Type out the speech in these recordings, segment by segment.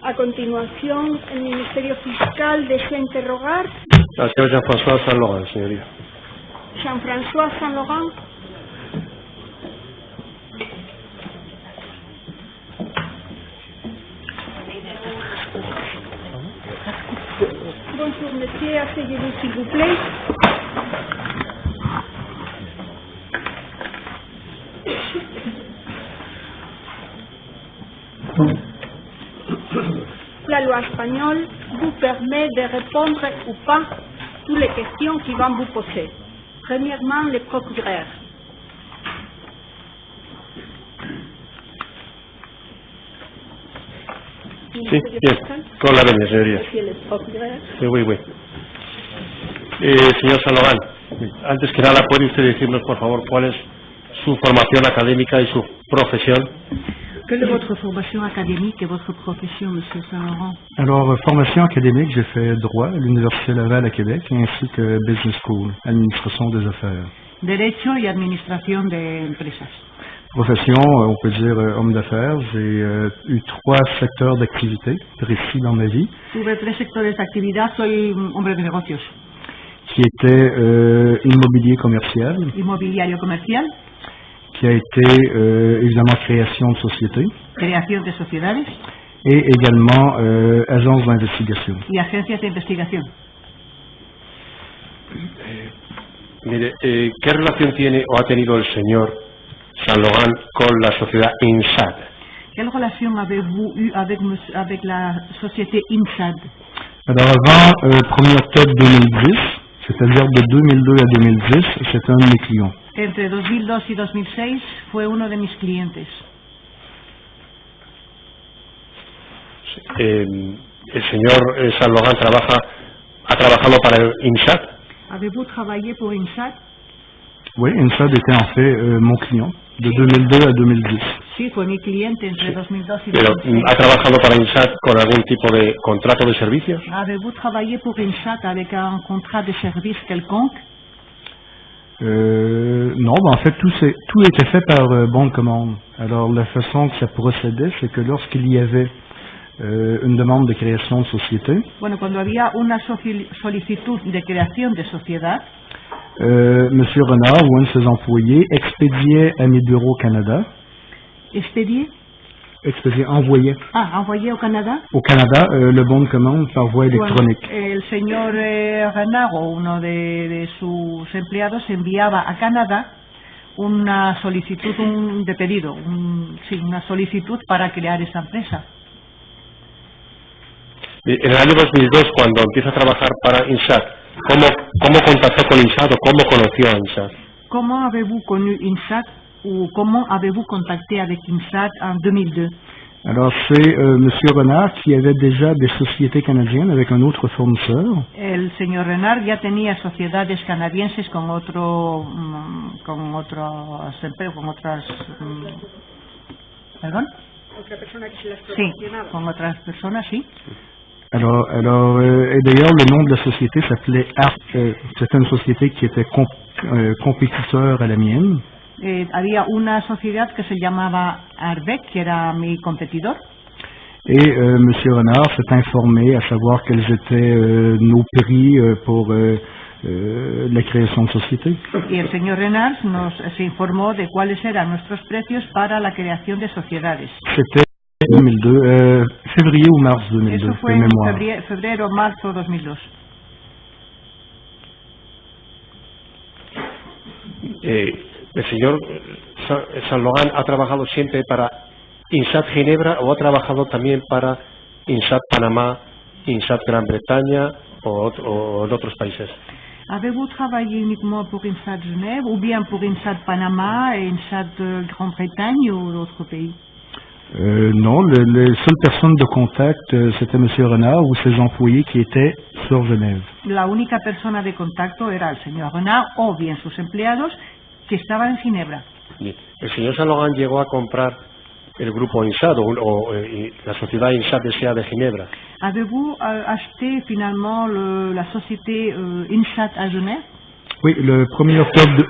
A continuación, el Ministerio Fiscal desea interrogar. La señora Jean-François Saint-Laurent, señoría. Jean-François Saint-Laurent. Bonjour, monsieur, asseyez-vous s'il vous plaît. La loi espagnole vous permet de répondre ou pas toutes les questions qui vont vous poser. Premièrement, le procureur. Sí, bien, con la venia, señoría. Sí, oui, oui. Señor Saint-Laurent, antes que nada, ¿puede usted decirnos, por favor, cuál es su formación académica y su profesión? Quelle est votre formation académique et votre profession, Monsieur Saint-Laurent? Alors, formation académique, j'ai fait droit à l'Université Laval à Québec, ainsi que Business School, administration des affaires. Derecho y administración de empresas. Profession, on peut dire homme d'affaires. J'ai eu 3 secteurs d'activité précis dans ma vie. Tuve 3 sectores de actividad, soy hombre de negocios. Qui était immobilier commercial. Inmobiliario comercial. Qui a été évidemment création de société. Creación de sociedades. Et également agence d'investigation. Y agencias de investigación. Mire, ¿qué relación tiene o ha tenido el señor Saint-Laurent con la sociedad INSAT? Quelle relation avez-vous eu avec la société INSAT? Alors avant 1er octobre 2010, c'est-à-dire de 2002 à 2010, c'était un de mes clients. Entre 2002 y 2006 fue uno de mis clientes. El señor Saint-Laurent ha trabajado para el INSAT. Avez-vous travaillé pour INSAT? Oui, INSAT était en fait mon client de 2002 à 2010. Sí, fue mi cliente entre 2002 y 2006. Pero, ¿ha trabajado para INSAT con algún tipo de contrato de servicios? Avez-vous travaillé pour INSAT avec un contrat de service quelconque? Non, en fait, tout était fait par bon de commande. Alors, la façon que ça procédait, c'est que lorsqu'il y avait une demande de création de société, bueno, cuando había una solicitud de creación de sociedad, Monsieur Renard ou un de ses employés expédiait à mes bureaux au Canada. Envoyait. Envoyé au Canada. Au Canada, le bon de commande par voie électronique. Bueno, el señor Renard o uno de sus empleados enviaba a Canadá una solicitud de pedido, una solicitud para crear esa empresa. En el año 2002, cuando empieza a trabajar para INSAT, ¿cómo contactó con INSAT o cómo conoció a INSAT? ¿Cómo avez-vous connu INSAT ou comment avez-vous contacté avec INSAT en 2002? Alors c'est Monsieur Renard qui avait déjà des sociétés canadiennes avec un autre fournisseur. El señor Renard ya tenía sociedades canadienses con otras perdón. Otra persona que se las proporcionaba. Sí, con otras personas, sí. Alors et d'ailleurs le nom de la société s'appelait ARC. C'était une société qui était compétiteur à la mienne. Había una sociedad que se llamaba Arbec, que era mi competidor. Et Monsieur Renard s'est informé à savoir quels étaient nos prix pour la création de société. Y el señor Renard se informó de cuáles eran nuestros precios para la creación de sociedades. C'était 2002, février ou mars 2002, Eso fue en febrero o marzo 2002. ¿El señor Saint-Laurent ha trabajado siempre para INSAT Ginebra o ha trabajado también para INSAT Panamá, INSAT Gran Bretaña o en otros países? Avez-vous travaillé uniquement pour INSAT Genève ou bien pour INSAT Panama, INSAT Grande-Bretagne ou d'autres pays? Non, les seules personnes de contact, c'était Monsieur Renard ou ses employés qui étaient sur Genève. La única persona de contacto era el señor Renard o bien sus empleados que estaban en Ginebra. ¿El señor Saint-Laurent llegó a comprar el grupo INSAT o la sociedad INSAT S.A. de Ginebra? Avez-vous acheté finalement la société INSAT à Genève? Oui, le 1er octobre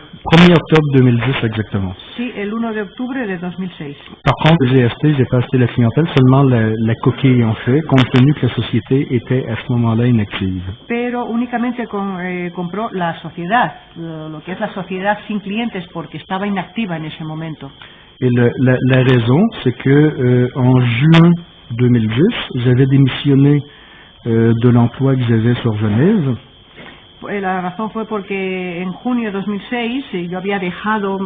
2010 exactement. Sí, el 1 de octubre de 2006. Par contre, j'ai acheté, j'ai pas acheté la clientèle, seulement la coquille en fait, compte tenu que la société était à ce moment-là inactive. Pero únicamente compró la sociedad, lo que es la sociedad sin clientes, porque estaba inactiva en ese momento. Et la raison, c'est que en juin 2010, j'avais démissionné de l'emploi que j'avais sur Genève. La razón fue porque en junio de 2006 yo había dimitido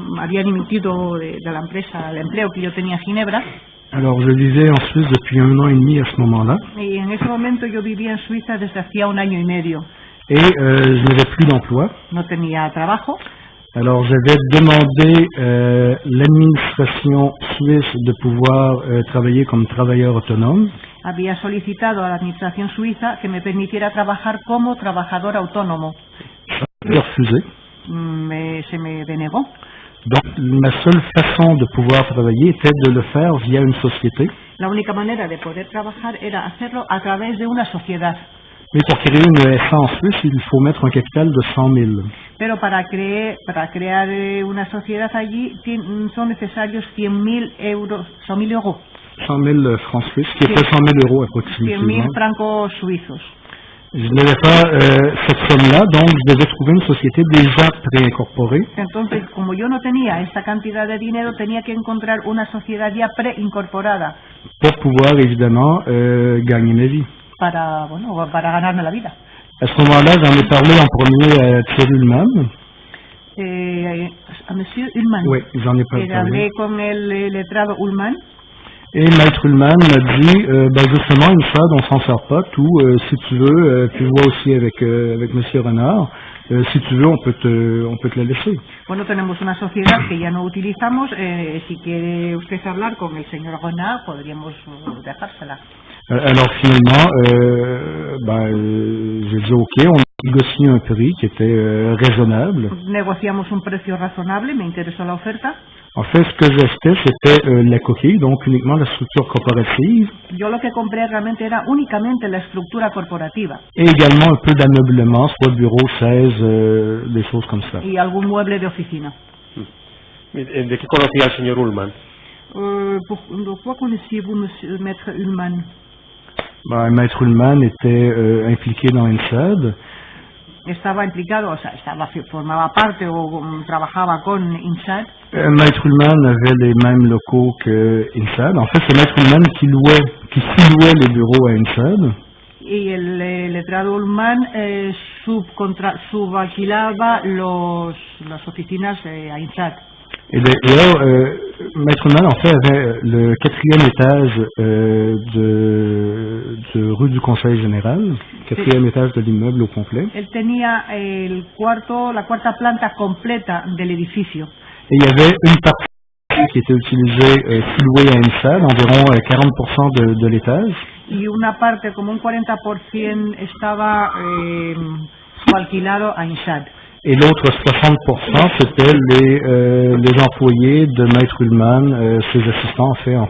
de la empresa, el empleo que yo tenía en Ginebra. Alors, je vivais en Suisse depuis 1 an et demi à ce moment-là. Y en ese momento yo vivía en Suiza desde hacía 1 año y medio. Et je n'avais plus d'emploi. No tenía trabajo. Alors, j'avais demandé l'administration suisse de pouvoir travailler comme travailleur autonome. Había solicitado a la administración suiza que me permitiera trabajar como trabajador autónomo. J'ai refusé. Se me denegó. Donc, ma seule façon de pouvoir travailler était de le faire via une société. La única manera de poder trabajar era hacerlo a través de una sociedad. Mais pour créer une SA en Suisse, il faut mettre un capital de 100 000. Pero para crear una sociedad allí son necesarios 100.000 euros, 100.000 euros. 100 000 francs suisses, qui fait 100 000 euros approximativement. 100.000 francos suizos. Je n'avais pas cette somme-là, donc je devais trouver une société déjà préincorporée. Entonces, como yo no tenía esta cantidad de dinero, tenía que encontrar una sociedad ya preincorporada. Pour pouvoir évidemment gagner ma vie. Para ganarme la vida. À ce moment-là, j'en ai parlé en premier à Thierry Ullmann. A Monsieur Ullmann. Oui, j'en ai parlé. Hablé con el letrado Ullmann. Et Maître Ullmann m'a dit, justement, une SAD, on s'en sort pas, si tu veux, puis vois aussi avec Monsieur Renard, si tu veux, on peut te la laisser. Bueno, tenemos una sociedad que ya no utilizamos, si quiere usted hablar con el señor Renard, podríamos dejársela. Alors finalement, j'ai dit ok, on a négocié un prix qui était raisonnable. Negociamos un precio razonable, me interesó la oferta. En fait, ce que j'achetais, c'était la coquille, donc uniquement la structure corporative. Yo lo que compré realmente era únicamente la estructura corporativa. Et également un peu d'ameublement, soit bureau, chaise, des choses comme ça. Y algún mueble de oficina. ¿De qué conocía al señor Ullmann? Pourquoi connaissiez-vous Monsieur Maître Ullmann? Maître Ullmann était impliqué dans une SAD. Estaba implicado, o sea, formaba parte o trabajaba con INSAD. Maître Ullmann avait les mêmes locaux que INSAD. En fait, c'est Maître Ullmann qui louait les bureaux à INSAD. Y el letrado Ullmann subalquilaba las oficinas a INSAD. Et d'ailleurs, Maître Ullmann, en fait, avait le 4e étage de rue du Conseil Général, 4e étage de l'immeuble au complet. Él tenía la cuarta planta completa del edificio. Et il y avait une partie qui était utilisée, louée à INSAD, environ 40% de l'étage. Y una parte, como un 40%, estaba subalquilado a INSAD. Et l'autre 60%, c'était les employés de Maître Ullmann, ses assistants, en fait, en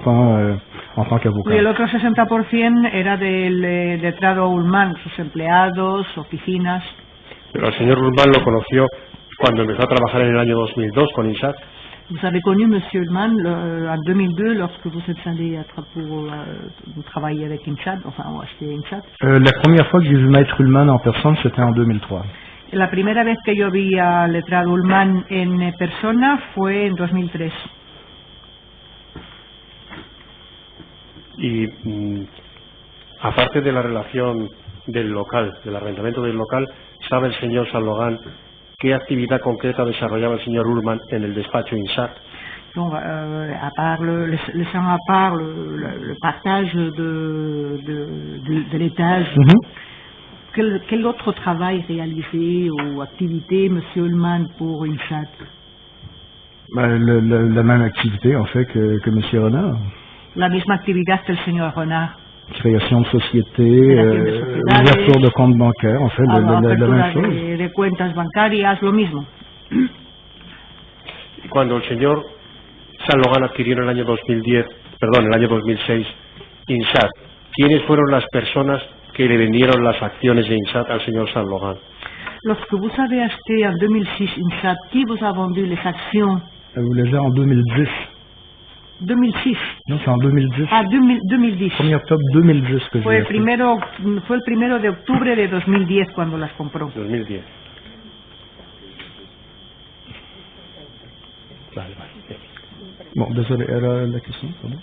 tant qu'avocat. Y el otro 60% era del letrado Ullmann, sus empleados, oficinas. Pero el señor Ullmann lo conoció cuando empezó a trabajar en el año 2002 con INSAT. Vous avez connu Monsieur Ullmann en 2002 lorsque vous êtes allé pour travailler avec INSAT, enfin, ou acheter INSAT. La première fois que j'ai vu Maître Ullmann en personne, c'était en 2003. La primera vez que yo vi al letrado Ullmann en persona fue en 2003. Y aparte de la relación del local, del arrendamiento del local, ¿sabe el señor Saint-Laurent qué actividad concreta desarrollaba el señor Ullmann en el despacho INSAT? Donc, à part le partage de l'étage, quel autre travail réalisé ou activité M. Ullmann pour INSAT? La même activité, en fait, que M. Renard. La misma actividad que el señor Renard. Création de société, ouverture de compte bancaire, en fait, la même chose. De cuentas bancarias, lo mismo. Cuando el señor Saint-Laurent adquirió en el año 2006 INSAT, ¿quiénes fueron las personas que le vendieron las acciones de INSAT al señor Saint-Laurent? Lorsque vous avez acheté en 2006 INSAT, qui vous a vendu les actions Elle voulait dire en 2010. 2006. Non, c'est en 2010. Ah, 2010. 1er octobre 2010 que Fue j'ai el primero de octubre de 2010 cuando las compró. 2010. Vale, vale. Bien. Bon, désolé, era la question, pardon.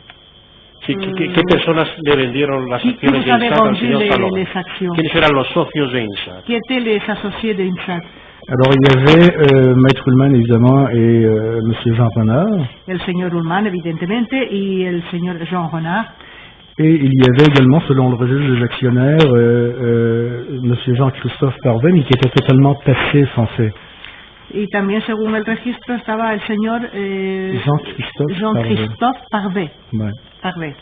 Sí, ¿qué personas le vendieron las Qui acciones vous de avez INSAT al vendu señor Sallogan? les actions? ¿Quiénes eran los socios de INSAT? Qui étaient les associés de INSAT? Alors, il y avait Maître Ullmann, évidemment, et Monsieur Jean Renard. El señor Ullmann, evidentemente, y el señor Jean Renard. Et il y avait également, selon le registre des actionnaires, Monsieur Jean-Christophe Parvet, mais qui était totalement passif, en fait. Y también, según el registro, estaba el señor Jean-Christophe Parvet. Ouais. Parvet.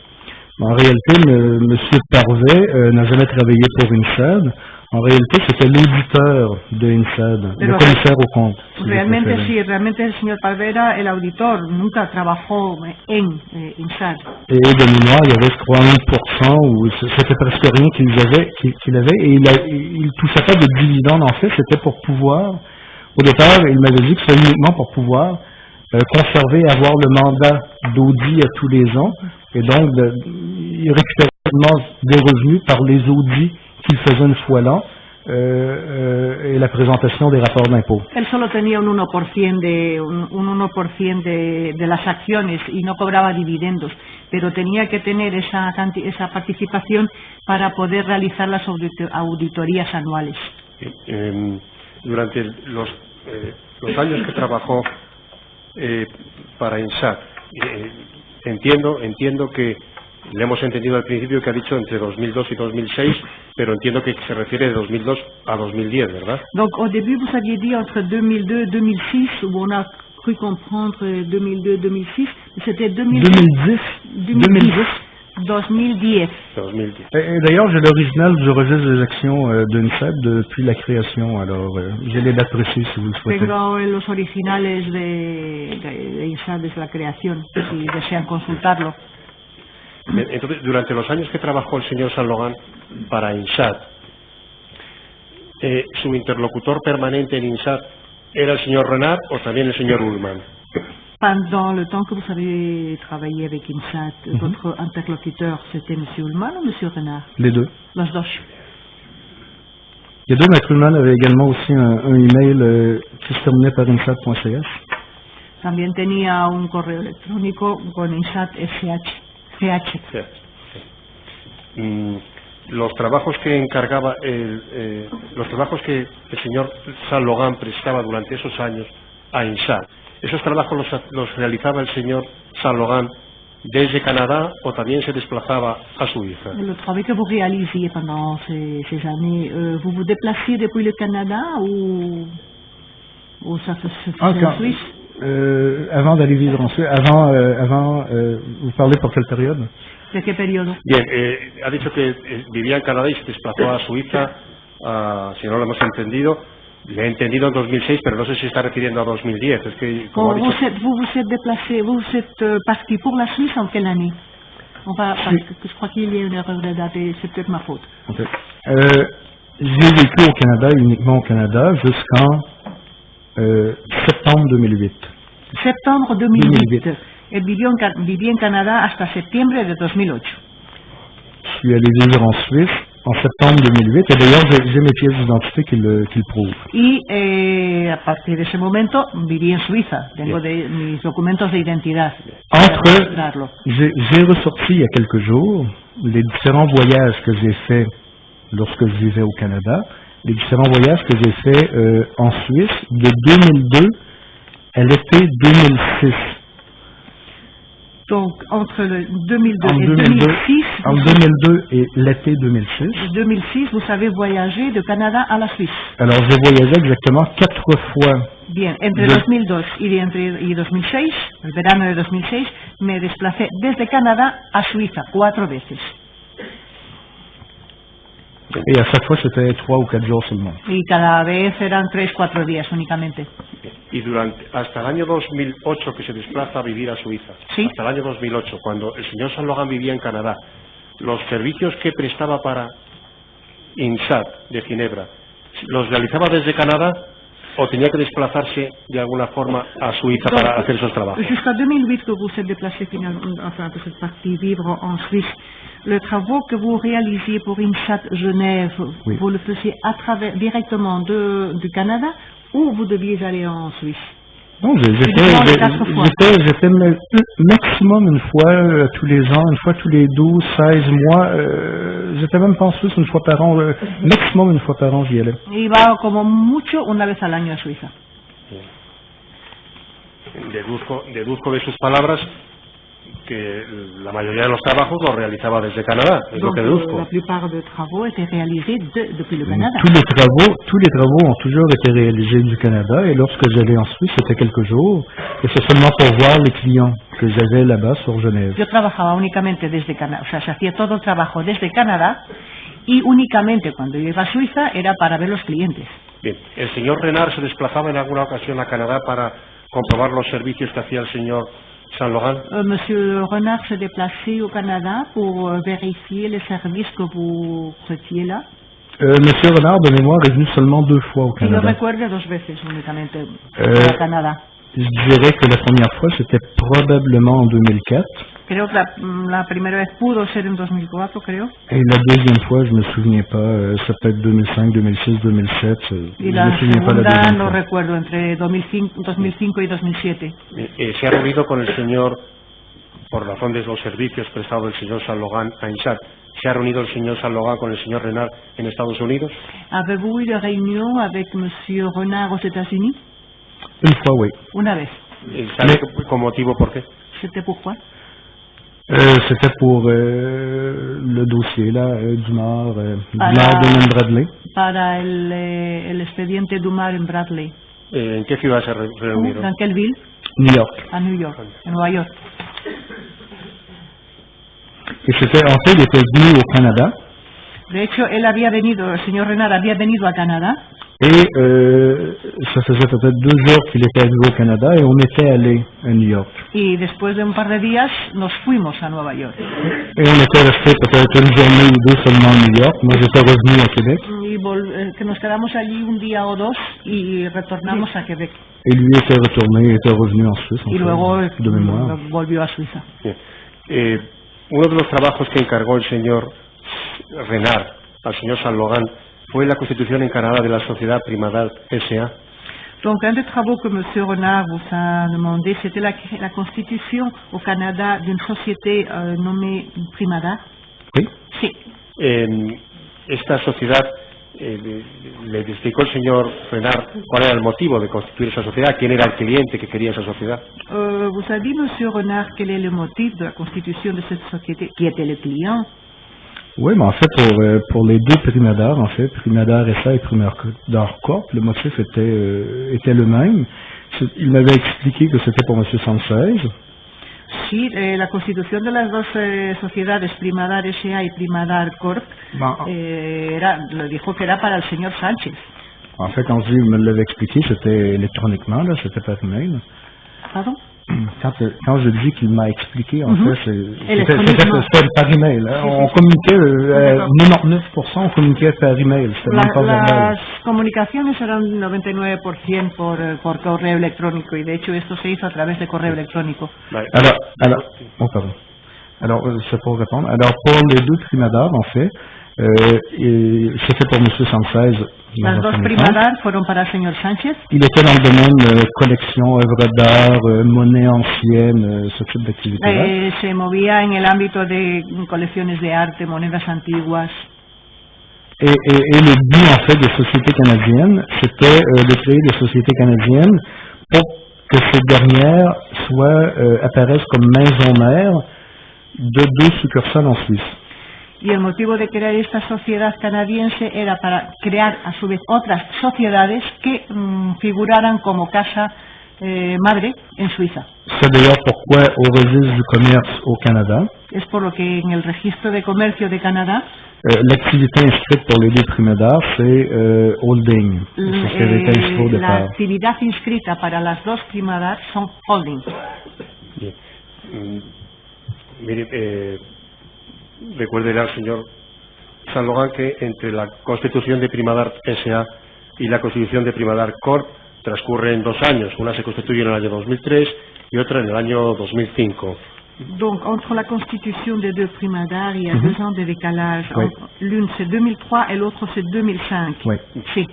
En réalité, Monsieur Parvet n'a jamais travaillé pour INSAD. En réalité, c'était l'auditeur de INSAD, le commissaire aux comptes. Realmente sí, realmente el señor Parvet era el auditor, nunca trabajó en INSAD. Et de mémoire, il y avait, je crois, 1%, ou c'était presque rien qu'il avait, et il touchait pas de dividendes, en fait, c'était pour pouvoir, au départ, il m'avait dit que c'était uniquement pour pouvoir conserver et avoir le mandat d'audit à tous les ans, et donc il récupérait des revenus par les audits qu'il faisait une fois l'an, et la présentation des rapports d'impôts. Él solo tenía un 1% de las acciones y no cobraba dividendos, pero tenía que tener esa participación para poder realizar las auditorías anuales. Durante los años que trabajó para INSAT, entiendo que le hemos entendido al principio que ha dicho entre 2002 y 2006, pero entiendo que se refiere de 2002 a 2010, ¿verdad? Donc au début vous aviez dit entre 2002 et 2006, où on a cru comprendre 2002 2006, c'était 2010. 2010. Et d'ailleurs, j'ai l'original du registre des actions de INSAD depuis la création, alors j'ai les dates précises si vous le souhaitez. Tengo los originales de INSAD desde la creación, si desean consultarlo. Entonces, durante los años que trabajó el señor Sallogan para INSAT, ¿su interlocutor permanente en INSAT era el señor Renard o también el señor Ullmann? Pendant le temps que vous avez travaillé avec INSAT, votre interlocuteur, c'était M. Ullmann ou M. Renard? Les deux. Los dos. Les deux. Maître Ullmann avait également aussi un email qui se terminait par insat.cs. También tenía un correo electrónico con INSAT CH. Los trabajos que encargaba los trabajos que el señor Sallogan prestaba durante esos años a INSAT, ¿esos trabajos los realizaba el señor Sallogan desde Canadá o también se desplazaba a Suiza? Le travail que vous réalisiez pendant ces années, vous vous déplaciez depuis le Canada ou ça se faisait en Suisse? Avant d'aller vivre en Suisse, vous parlez pour quelle période? ¿De qué periodo? Bien, ha dicho que vivía en Canadá y se desplazó a Suiza, si no lo hemos entendido. Le he entendido en 2006, pero no sé si se está refiriendo a 2010. Es que, como ha dicho... Vous vous êtes déplacé, vous êtes parti pour la Suisse en quelle année? Parce que je crois qu'il y a une erreur de date et c'est peut-être ma faute. Okay. J'ai vécu au Canada, uniquement au Canada, jusqu'en septembre 2008. Septembre 2008. Él vivió en Canadá hasta septiembre de 2008. Je suis allé vivre en Suisse en septembre 2008, et d'ailleurs j'ai mes pièces d'identité qui le prouvent. Y a partir de ese momento viví en Suiza, tengo mis documentos de identidad. J'ai ressorti il y a quelques jours les différents voyages que j'ai faits lorsque je vivais au Canada, les différents voyages que j'ai faits en Suisse de 2002 à l'été 2006. Donc, entre le 2002 et 2006... En 2002 et l'été 2006. 2006, vous avez voyagé de Canada à la Suisse. Alors, j'ai voyagé exactement 4 fois. Bien, entre 2002 y 2006, el verano de 2006, me desplacé desde Canadá a Suiza 4 veces. Et à chaque fois, c'était 3 ou 4 jours seulement. Y cada vez eran 3-4 días únicamente. Y hasta el año 2008 que se desplaza a vivir a Suiza, ¿sí? Hasta el año 2008, cuando el señor Sallogan vivía en Canadá, los servicios que prestaba para INSAT de Ginebra, ¿los realizaba desde Canadá? o tenía que desplazarse de alguna forma a Suiza para hacer esos trabajos. Jusqu'à 2008 que vous êtes déplacé finalement, enfin vous êtes parti vivre en Suisse. Le travaux que vous réalisiez pour INSAT Genève, Oui. vous le faisiez directement du Canada ou vous deviez aller en Suisse? Non, j'étais maximum une fois tous les ans, une fois tous les 12, 16 mois. J'étais même pas en Suisse une fois par an. Maximum une fois par an, j'y allais. Iba como mucho una vez al año a Suiza. Deduzco de sus palabras que la mayoría de los trabajos los realizaba desde Canadá, es lo Donc, que deduzco. la plupart des travaux étaient réalisés depuis le Canada. Tous les travaux ont toujours été réalisés du Canada et lorsque j'allais en Suisse, c'était quelques jours et c'est seulement pour voir les clients que j'avais là-bas sur Genève. Yo trabajaba únicamente desde Canadá, o sea, se hacía todo el trabajo desde Canadá y únicamente cuando iba a Suiza era para ver los clientes. Bien, ¿el señor Renard se desplazaba en alguna ocasión a Canadá para comprobar los servicios que hacía el señor Saint-Laurent? Monsieur Renard se déplaçait au Canada pour vérifier les services que vous prêtiez là. Monsieur Renard, de mémoire, est venu seulement 2 fois au Y yo Canada. recuerdo 2 veces únicamente a Canadá. Je dirais que la première fois, c'était probablement en 2004. Creo que la primera vez pudo ser en 2004, creo. Et la deuxième fois, je me souviens pas, ça peut être 2005, 2006, 2007. Y Je la me souviens pas la segunda deuxième no fois. recuerdo, entre 2005 y 2007. ¿Se ha reunido con el señor, por razón de los servicios prestados del señor Saint-Laurent a INSAT, se ha reunido el señor Saint-Laurent con el señor Renard en Estados Unidos? Avez-vous eu de réunion avec Monsieur Renard aux États-Unis? Une fois, oui. Una vez. ¿Sabe con motivo por qué? C'était pourquoi? C'était pour le dossier là, du Nord, de Bradley. Para el expediente Dumar en Bradley. ¿En qué ciudad se reunieron? ¿En quelle ville? New York. A New York, en Nueva York. Et c'était, en fait, il était venu au Canada. De hecho, el señor Renard había venido a Canadá. Et ça faisait peut-être 2 jours qu'il était arrivé au Canada et on était allé à New York. Y después de un par de días nos fuimos a Nueva York. Et on était resté peut-être une journée ou 2 seulement à New York. Moi, j'étais revenu à Québec. Y que nos quedamos allí un día o 2 y retornamos a Quebec. Et lui était retourné, était revenu en Suisse, Y luego de mémoire. volvió a Suiza. Bien. Uno de los trabajos que encargó el señor Renard al señor Saint-Laurent fue la constitución en Canadá de la sociedad Primadar S.A. Donc, un des travaux que M. Renard vous a demandé, c'était la constitution au Canada d'une société nommée Primadar. Oui. Sí. Esta sociedad, le explicó el señor Renard cuál era el motivo de constituir esa sociedad, quién era el cliente que quería esa sociedad. Vous avez dit, M. Renard, quel est le motif de la constitution de cette société? Qui était le client? Oui, mais en fait, pour les 2 Primadar, en fait, Primadar SA et Primadar Corp, le motif était le même. Il m'avait expliqué que c'était pour M. Sanchez. Sí, la constitución de las dos sociedades, Primadar S.A. y Primadar Corp, le dijo que era para el señor Sánchez. En fait, quand il me l'avait expliqué, c'était électroniquement, là, c'était par email. Pardon? Quand je dis qu'il m'a expliqué, en fait, c'était par email. Hein. On communiquait, 99% on communiquait par email. Las comunicaciones eran 99% por correo electrónico y de hecho esto se hizo a través de correo electrónico. Alors, c'est pour répondre. Alors, pour les 2 Primadar, en fait, c'était pour M. Sanchez. Las dos Primadar fueron para el señor Sánchez. Il était dans le domaine collection, œuvres d'art, monnaie ancienne, ce type d'activité-là. Se movía en el ámbito de colecciones de arte, monedas antiguas. Et le but, en fait, des sociétés canadiennes, c'était de créer des sociétés canadiennes pour que ces dernières apparaissent comme maison mère de 2 succursales en Suisse. Y el motivo de crear esta sociedad canadiense era para crear a su vez otras sociedades que figuraran como casa madre en Suiza. C'est d'ailleurs pourquoi au registre du commerce au Canada, es por lo que en el registro de comercio de Canadá, l'activité inscrite pour les 2 Primadar, c'est holding. C'est ce qui avait été inscrit au la départ. actividad inscrita para las dos Primadar son holding. Bien. Mire, recuérdele al señor Saint-Laurent que entre la constitución de Primadar S.A. y la constitución de Primadar Corp transcurren 2 años, una se constituye en el año 2003 y otra en el año 2005. Donc, entre la constitution des deux primadars, il y a 2 ans de décalage. L'une c'est 2003 et l'autre c'est 2005. Oui. Sí.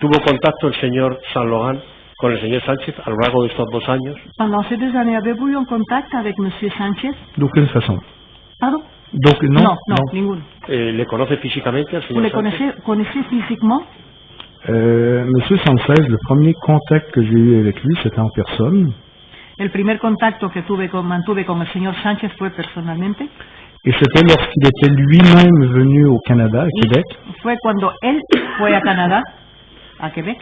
¿Tuvo contacto el señor Saint-Laurent con el señor Sánchez a lo largo de estos 2 años? Pendant ces 2 années, avez-vous eu un contact avec M. Sánchez? D'aucune façon. Pardon? Donc, Non, ninguno. ¿Le conoce físicamente al Vous señor le Sánchez? connaissez physiquement? Monsieur Sánchez, le premier contact que j'ai eu avec lui, c'était en personne. El primer contacto que mantuve con el señor Sánchez fue personalmente. Et c'était lorsqu'il était lui-même venu au Canada, à Québec, Fue cuando él fue a Canadá, a Quebec,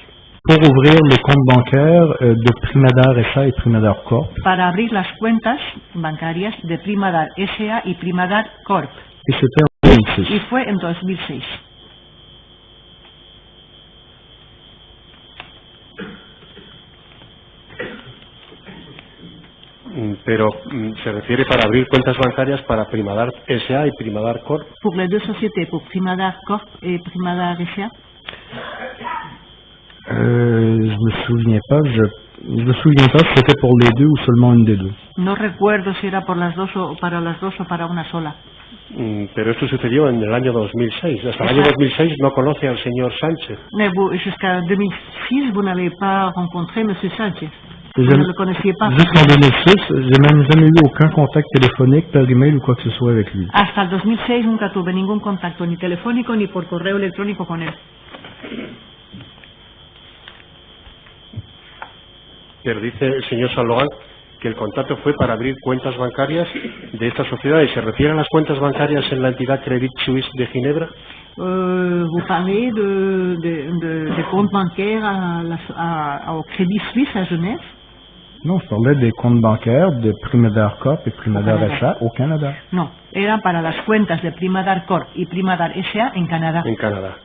pour ouvrir les comptes bancaires de Primadar SA et Primadar Corp. para abrir las cuentas bancarias de Primadar SA y Primadar Corp. Et c'était en 2006. Y fue en 2006. Pero se refiere para abrir cuentas bancarias para Primadar SA y Primadar Corp. Pour les 2 sociétés, pour Primadar Corp et Primadar SA. Je me souviens pas si c'était pour les deux ou seulement une des deux. No recuerdo si era por las dos o para las dos o para una sola. Pero esto sucedió en el año 2006. Hasta el año 2006 no conoce al señor Sánchez. Mais vous, jusqu'à 2006, vous n'avez pas rencontré M. Sánchez. Je Vous ne le connaissiez pas. Jusqu'en 2006, j'ai même jamais eu aucun contact téléphonique, par email ou quoi que ce soit avec lui. Hasta el 2006 nunca tuve ningún contacto ni telefónico ni por correo electrónico con él. Pero dice el señor Saint-Laurent que el contacto fue para abrir cuentas bancarias de esta sociedad. ¿Y se refiere a las cuentas bancarias en la entidad Credit Suisse de Ginebra? Vous parlez de comptes bancaires au Crédit Suisse à Genève? Non, je parlais des comptes bancaires de Primadar Corp et Primadar SA au Canada. No, eran para las cuentas de Primadar Corp y Primadar SA en Canadá. En Canadá.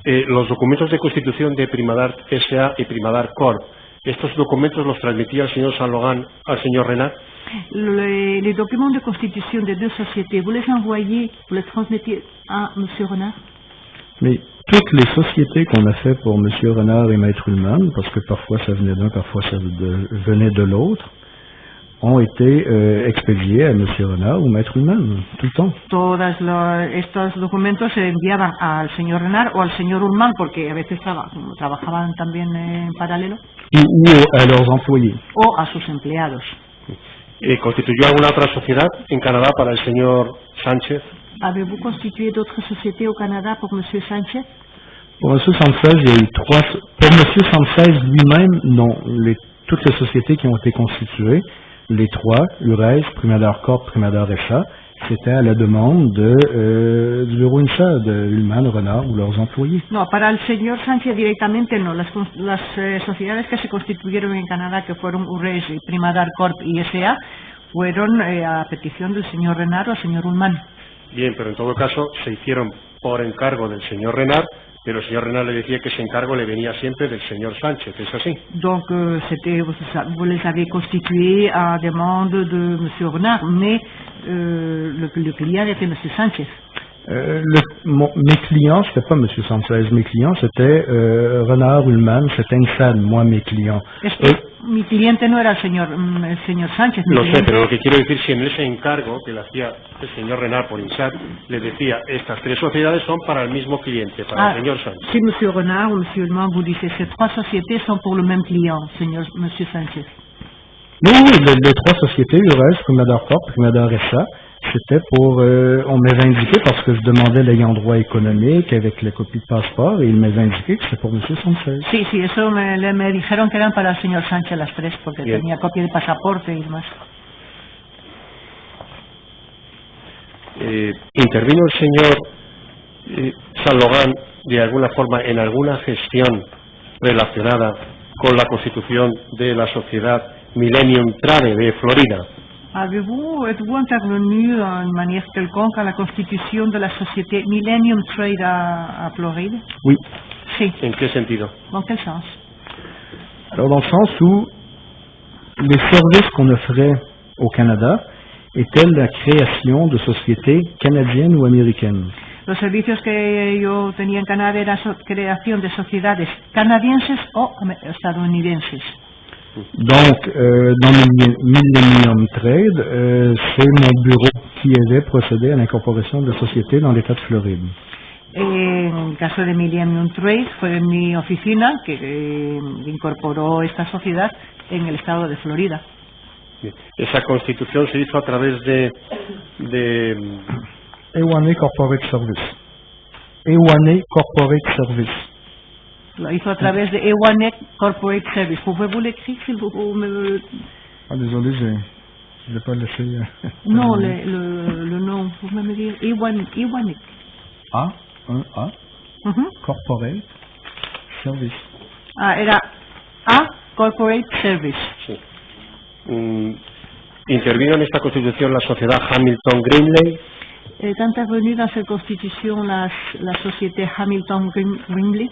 Los documentos de constitución de Primadar SA y Primadar Corp, ¿estos documentos los transmitía el señor Saint-Laurent al señor Renard? Les documents de constitution des 2 sociétés, vous les envoyez, vous les transmettez à M. Renard? Mais toutes les sociétés qu'on a fait pour M. Renard et Maître Ullmann, parce que parfois ça venait d'un, parfois ça venait de l'autre, ont été expédiés a M. Renard ou Maître Ullmann, tout le temps. Estos documentos se enviaban al señor Renard o al señor Ullmann, porque a veces trabajaban también en paralelo, Ou à leurs employés. o a sus empleados. ¿Constituyó alguna otra sociedad en Canadá para el señor Sánchez? Avez-vous constitué d'autres sociétés au Canada pour M. Sánchez? Pour M. Sánchez, il y a eu 3... Pour M. Sánchez lui-même, non. Toutes les sociétés qui ont été constituées, les 3, URES, Primadar Corp, Primadar SA, c'était à la demande du bureau INSA, de Ullmann, Renard ou leurs employés. No, para el señor Sánchez directamente no. Las sociedades que se constituyeron en Canadá, que fueron URES, Primadar Corp y SA, fueron a petición del señor Renard o al señor Ullmann. Bien, pero en todo caso se hicieron por encargo del señor Renard, pero el señor Renard le decía que ese encargo le venía siempre del señor Sánchez, ¿es así? Donc, vous les avez constitués à demande de M. Renard, mais le client était M. Sánchez. Mes clients, c'était pas M. Sánchez, mes clients c'était Renard, Ullmann, c'était INSAD, moi mes clients. Mi cliente no era el señor Sánchez. Lo sé, pero lo que quiero decir, si en ese encargo que le hacía el señor Renard por INSAD, le decía, estas 3 sociedades son para el mismo cliente, para el señor Sánchez. Si M. Renard ou M. Ullmann vous disait, ces 3 sociétés sont pour le même client, M. Sánchez. Oui, les 3 sociétés, URES, Primadar Corp, Primadar SA, c'était pour... on m'avait indiqué, parce que je demandais l'ayant droit économique avec la copie de passeport, et il m'avait indiqué que c'était pour M. Sánchez. Sí, eso me dijeron que eran para el señor Sánchez las 3, porque Bien. tenía copia de pasaporte y demás. ¿Intervino el señor Saint-Laurent de alguna forma en alguna gestión relacionada con la constitución de la sociedad Millennium Trade de Florida? Êtes-vous intervenu d'une manière quelconque à la constitution de la société Millennium Trade à Floride? Oui. Sí. ¿En qué sentido? Dans quel sens? Alors, dans le sens où les services qu'on offrait au Canada était la création de sociétés canadiennes ou américaines. Los servicios que yo tenía en Canadá era creación de sociedades canadienses o estadounidenses. Donc, dans Millennium Trade, c'est mon bureau qui avait procédé à l'incorporation de sociétés dans l'État de Floride. En el caso de Millennium Trade fue mi oficina que incorporó esta sociedad en el estado de Florida. Esa constitución se hizo a través de Ewane Corporate Service. Ewane Corporate Service. Lo hizo a través de Ewanet Corporate Service. Pouvez-vous l'écrire, s'il vous plaît? Ah, désolé, je ne l'ai pas laissé. Non, le nom, vous pouvez me dire Ewanet. A, 1A, Corporate Service. Ah, era A Corporate Service. Sí. Intervino en esta constitución la sociedad Hamilton Greenley. Est intervenue dans cette constitution la société Hamilton Greenley.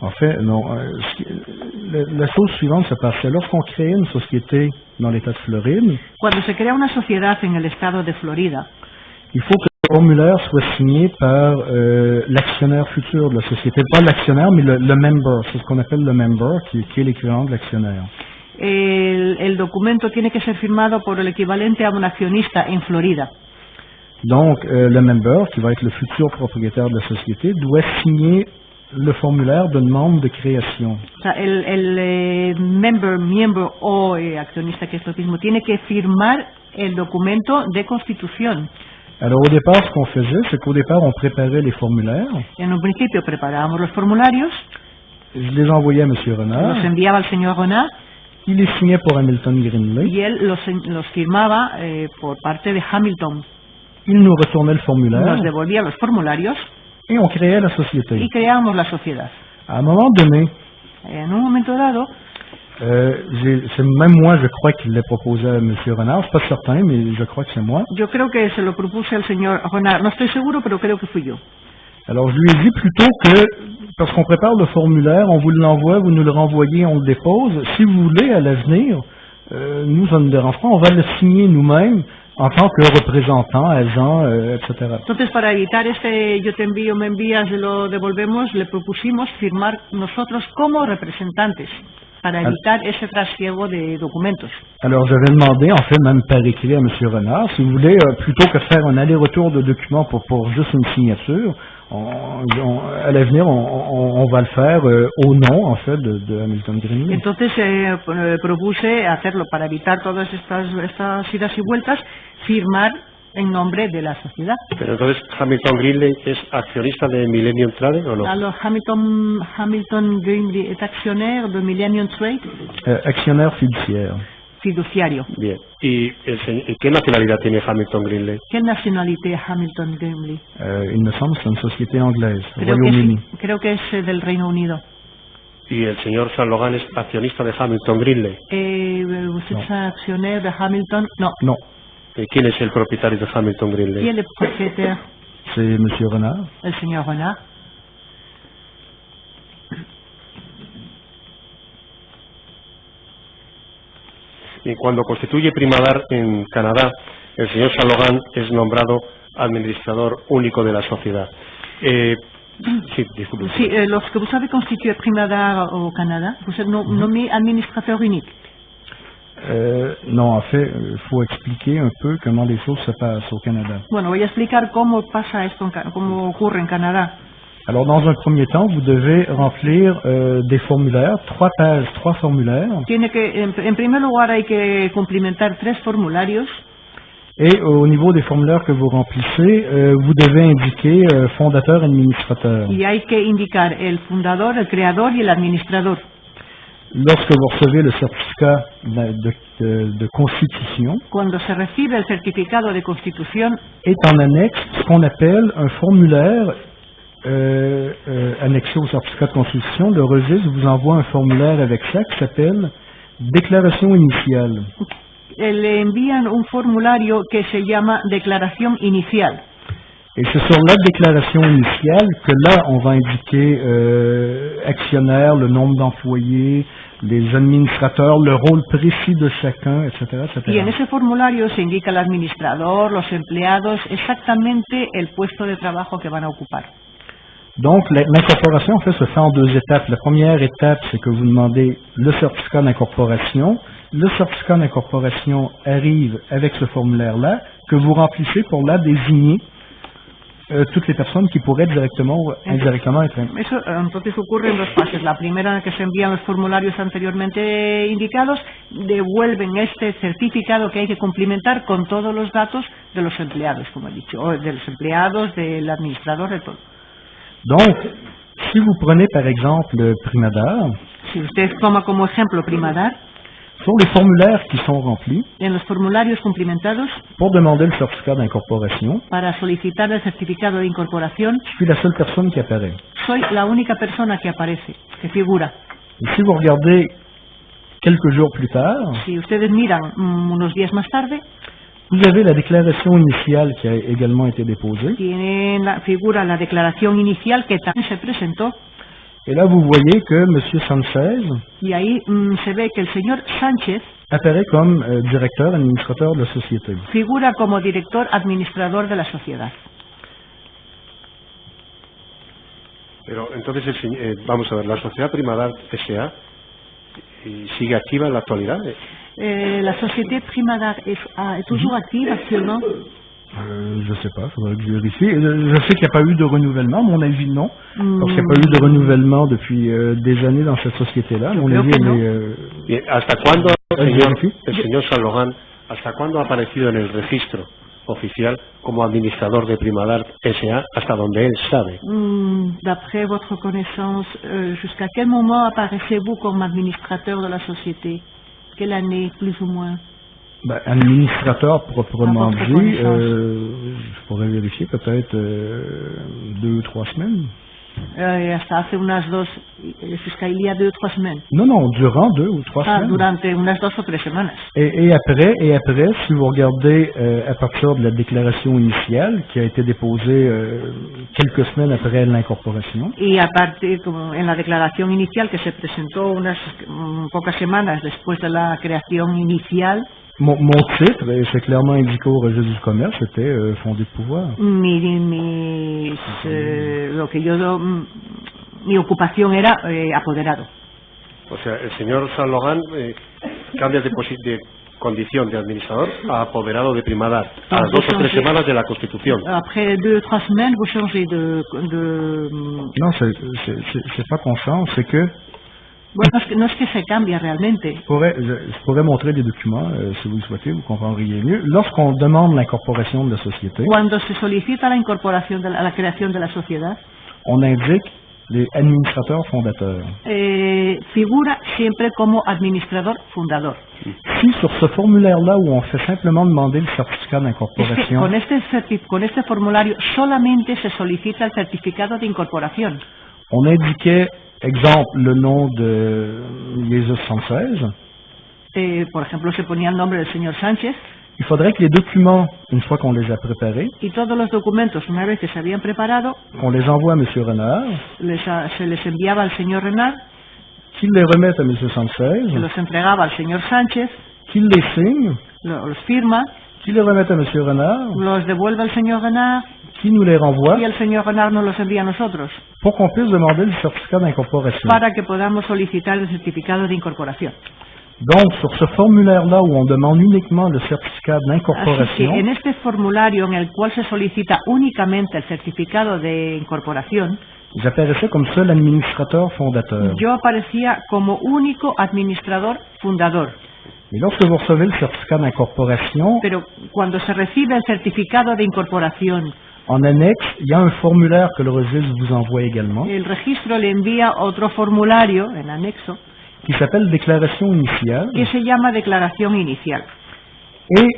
En fait, non. La chose suivante se passait. Lorsqu'on créait une société dans l'État de Floride, Cuando se crea una sociedad en el estado de Florida, il faut que le formulaire soit signé par l'actionnaire futur de la société. Pas l'actionnaire, mais le member. C'est ce qu'on appelle le member, qui est l'équivalent de l'actionnaire. el documento tiene que ser firmado por el equivalente a un accionista en Florida. Donc, le member, qui va être le futur propriétaire de la société, doit signer le formulaire de demande de création. O sea, el miembro o accionista, que es lo mismo, tiene que firmar el documento de constitución. Alors, au départ, ce qu'on faisait, c'est qu'au départ, on préparait les formulaires. En un principio preparábamos los formularios, Je les envoyais à M. los Renard. enviaba al señor Renard Il les signait pour Hamilton Greenley. y él los firmaba por parte de Hamilton. Il nous retournait le formulaire Nos devolvía los formularios et on créait la société. y creamos la sociedad. À un moment donné, En un momento dado, c'est même moi, je crois qu'il l'a proposé à M. Renard. Je suis pas certain, mais je crois que c'est moi. yo creo que se lo propuse al señor Renard. No estoy seguro, pero creo que fui yo. Alors, je lui ai dit plutôt que, parce qu'on prépare le formulaire, on vous l'envoie, vous nous le renvoyez, on le dépose. Si vous voulez, à l'avenir, nous, ça ne nous dérange pas, on va le signer nous-mêmes en tant que représentants, agents, etc. Entonces, para evitar yo te envío, me envías, lo devolvemos, le propusimos firmar nosotros como representantes para evitar ese trasiego de documentos. Alors, j'avais demandé, en fait, même par écrit à M. Renard, si vous voulez, plutôt que faire un aller-retour de documents pour juste une signature, à l'avenir, on va le faire au nom, en fait, de Hamilton Greenley. Entonces, propuse hacerlo para evitar todas estas idas y vueltas, firmar en nombre de la sociedad. Pero entonces, ¿Hamilton Greenley es accionista de Millennium Trade o no? Alors, Hamilton Greenley est actionnaire de Millennium Trade, Actionnaire fiduciaire. fiduciario. Bien. ¿Y qué nacionalidad tiene Hamilton Greenley? ¿Qué nacionalidad Hamilton Greenley? Il me semble que c'est une société anglaise, Royaume-Uni. Creo que es del Reino Unido. ¿Y el señor San Logan es accionista de Hamilton Greenley? ¿Usted es accionaire de Hamilton? No. Non, ¿Quién es el propietario de Hamilton Greenley? ¿Quién es el propietario? c'est M. Renard. El señor Renard. Y cuando constituye Primadar en Canadá, el señor San Logan es nombrado administrador único de la sociedad. Sí, disculpe. Sí, lorsque vous avez constitué Primadar au Canada, vous êtes nommé administrateur unique. Non, en fait, il faut expliquer un peu comment les choses se passent au Canada. Bueno, voy a explicar cómo pasa esto, cómo ocurre en Canadá. Alors, dans un premier temps, vous devez remplir des formulaires, 3 pages, 3 formulaires. Tiene que, en primer lugar, hay que cumplimentar 3 formularios. Et au niveau des formulaires que vous remplissez, vous devez indiquer fondateur, administrateur. Y hay que indicar el fundador, el creador y el administrador. Lorsque vous recevez le certificat de constitution, Cuando se recibe el certificado de constitución, est en annexe ce qu'on appelle un formulaire annexé au certificat de constitution. Le registre vous envoie un formulaire avec ça qui s'appelle déclaration initiale. le envían un formulario que se llama declaración inicial. Et c'est sur la déclaration initiale que là, on va indiquer actionnaire, le nombre d'employés, les administrateurs, le rôle précis de chacun, etc., etc. Y en ese formulario se indica el administrador, los empleados, exactamente el puesto de trabajo que van a ocupar. Donc, l'incorporation, en fait, se fait en 2 étapes. La première étape, c'est que vous demandez le certificat d'incorporation. Le certificat d'incorporation arrive avec ce formulaire-là, que vous remplissez pour là désigner toutes les personnes qui pourraient directement ou indirectement être. Eso entonces ocurre en 2 fases. La primera, que se envían los formularios anteriormente indicados, devuelven este certificado que hay que cumplimentar con todos los datos de los empleados, como he dicho, o de los empleados, del administrador, de todo. Donc, si vous prenez par exemple Primadar, Si usted toma como ejemplo Primadar, sur les formulaires qui sont remplis, en los formularios cumplimentados, pour demander le certificat d'incorporation, para solicitar el certificado de incorporación, je suis la seule personne qui apparaît. soy la única persona que aparece, que figura. Et si vous regardez quelques jours plus tard, Si ustedes miran unos días más tarde, vous avez la déclaration initiale qui a également été déposée. figura la declaración inicial que también se presentó, Et là, vous voyez que M. Sanchez y ahí se ve que el señor Sánchez apparaît comme directeur administrateur de la société. figura como director administrador de la sociedad. Pero entonces, vamos a ver, la sociedad Primadar S.A. sigue activa en la actualidad. La Société Primadar est toujours active actuellement. Je ne sais pas, il faudrait que je vérifie. Je sais qu'il n'y a pas eu de renouvellement, à mon avis non, parce qu'il n'y a pas eu de renouvellement depuis des années dans cette société-là. À mon avis, ¿Y hasta cuándo, el señor San Logan, hasta cuándo ha aparecido en el registro oficial como administrador de Primadar S.A. hasta donde él sabe? D'après votre connaissance, jusqu'à quel moment apparaissez-vous comme administrateur de la société? Quelle année, plus ou moins? Administrateur proprement dit, je pourrais vérifier peut-être 2 ou 3 semaines. Hasta hace unas 2, jusqu'à il y a 2 ou 3 semaines. Non, durant 2 ou 3 semaines. Durante unas 2 o 3 semanas. Et après, si vous regardez à partir de la déclaration initiale qui a été déposée quelques semaines après l'incorporation. Y aparte, como en la declaración inicial que se presentó unas pocas semanas después de la creación inicial. Mon titre, c'est clairement indiqué au registre du commerce, c'était fondé de pouvoir. Mi ocupación era apoderado. O sea, el señor San Logan cambia de condición de administrador a apoderado de Primadar a las 2 o 3 semanas de la Constitución. Après 2 o 3 semaines, vous changez de... Non, c'est pas qu'on change, c'est que... Bueno, no es que se cambia realmente. Je pourrais montrer des documents, si vous le souhaitez, vous comprendriez mieux. Lorsqu'on demande l'incorporation de la société, cuando se solicita la incorporación de la creación de la sociedad, on indique les administrateurs fondateurs. Figura siempre como administrador fundador. Si sur ce formulaire-là où on fait simplement demander le certificat d'incorporation, con este formulario solamente se solicita el certificado de incorporación. On indiquait, exemple, le nom de Jesus Sanchez. Por ejemplo, se ponía el nombre del señor Sánchez. Il faudrait que les documents, une fois qu'on les a préparés, y todos los documentos, una vez que se habían preparado, qu'on les envoie à M. Renard, se les enviaba al señor Renard, qu'il les remette à M. Sanchez, se los entregaba al señor Sánchez, qu'il les signe, los firma, qu'il les remette à M. Renard, los devuelve al señor Renard, qui nous les renvoie, y el señor Renard nos los envía a nosotros, pour qu'on puisse demander le certificat d'incorporation. Para que podamos solicitar el certificado de incorporación. Donc, sur ce formulaire-là où on demande uniquement le certificat d'incorporation, en este formulario en el cual se solicita únicamente el certificado de incorporación, j'apparaissais comme seul administrateur fondateur. Yo aparecía como único administrador fundador. Et lorsque vous recevez le certificat d'incorporation, pero cuando se recibe el certificado de incorporación, en annexe, il y a un formulaire que le registre vous envoie également. El registro le envía otro formulario en anexo qui s'appelle déclaration initiale. Que se llama declaración inicial. Et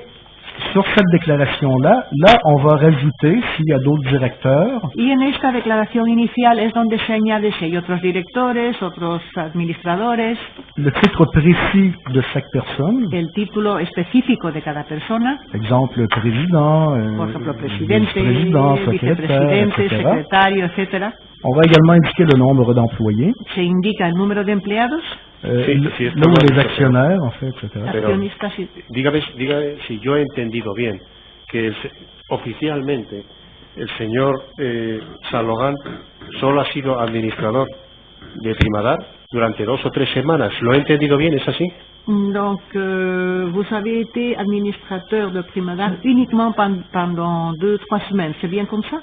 sur cette déclaration-là, on va rajouter s'il y a d'autres directeurs. Y en esta declaración inicial es donde se añade si hay otros directores, otros administradores. Le titre précis de chaque personne. El título específico de cada persona. Exemple, président, por ejemplo, presidente, vicepresidente, secretario, etc. On va également indiquer le nombre d'employés. Se indica el número de empleados. Luego les actionnaires, en fait, etc. Pero, Accionistas y... dígame si yo he entendido bien que oficialmente el señor Saint-Laurent solo ha sido administrador de Primadar durante 2 o 3 semanas. ¿Lo he entendido bien? ¿Es así? Donc, vous avez été administrateur de Primadar uniquement pendant 2-3 semaines. C'est bien comme ça?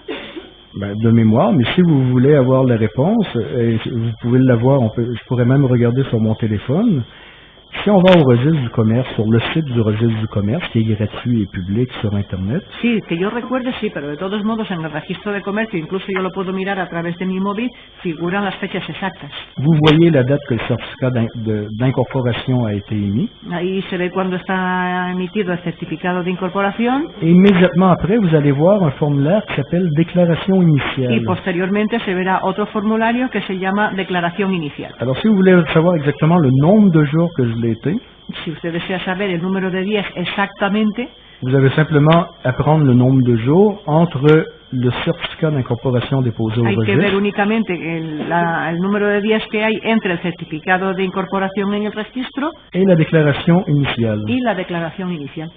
De mémoire, mais si vous voulez avoir la réponse, vous pouvez l'avoir, je pourrais même regarder sur mon téléphone. Si on va au registre du commerce, sur le site du registre du commerce, qui est gratuit et public sur Internet. Sí, que yo recuerde, sí, pero de todos modos en el registro de comercio, incluso yo lo puedo mirar a través de mi móvil, figuran las fechas exactas. Vous voyez la date que le certificat d'incorporation a été émis. Ahí se ve cuando está emitido el certificado de incorporación. Et immédiatement après, vous allez voir un formulaire qui s'appelle déclaration Y initiale. posteriormente se verá otro formulario que se llama declaración inicial. Alors si vous voulez savoir exactement le nombre de jours que je l'ai été, Si usted desea saber el número de días exactamente, vous avez simplement à prendre le nombre de jours entre le certificat d'incorporation déposé au hay que ver registre únicamente el número de días que hay entre el certificado de incorporación en el registro et la déclaration initiale. y la declaración inicial.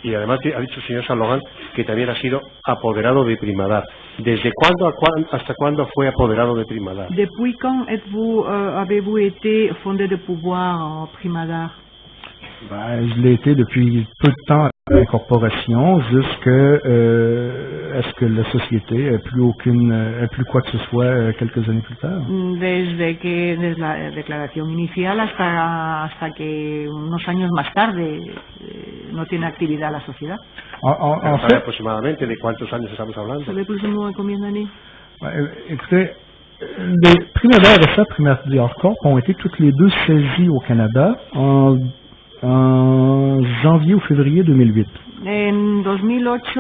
Y además ha dicho el señor Saint-Laurent que también ha sido apoderado de Primadar. ¿Desde cuándo hasta cuándo fue apoderado de Primadar? Depuis quand avez-vous été fondé de pouvoir en Primadar? Je l'ai été depuis peu de temps à l'incorporation, jusqu'à ce que la société ait plus quoi que ce soit quelques années plus tard. Desde la declaración inicial hasta que unos años más tarde no tiene actividad la sociedad. En ¿Sabe fait, aproximadamente de cuántos años estamos hablando? ¿Sabe plus ou moins combien d'années? écoutez, les Primadar et ça, Primadar Corp ont été toutes les deux saisies au Canada en janvier ou février 2008. En 2008,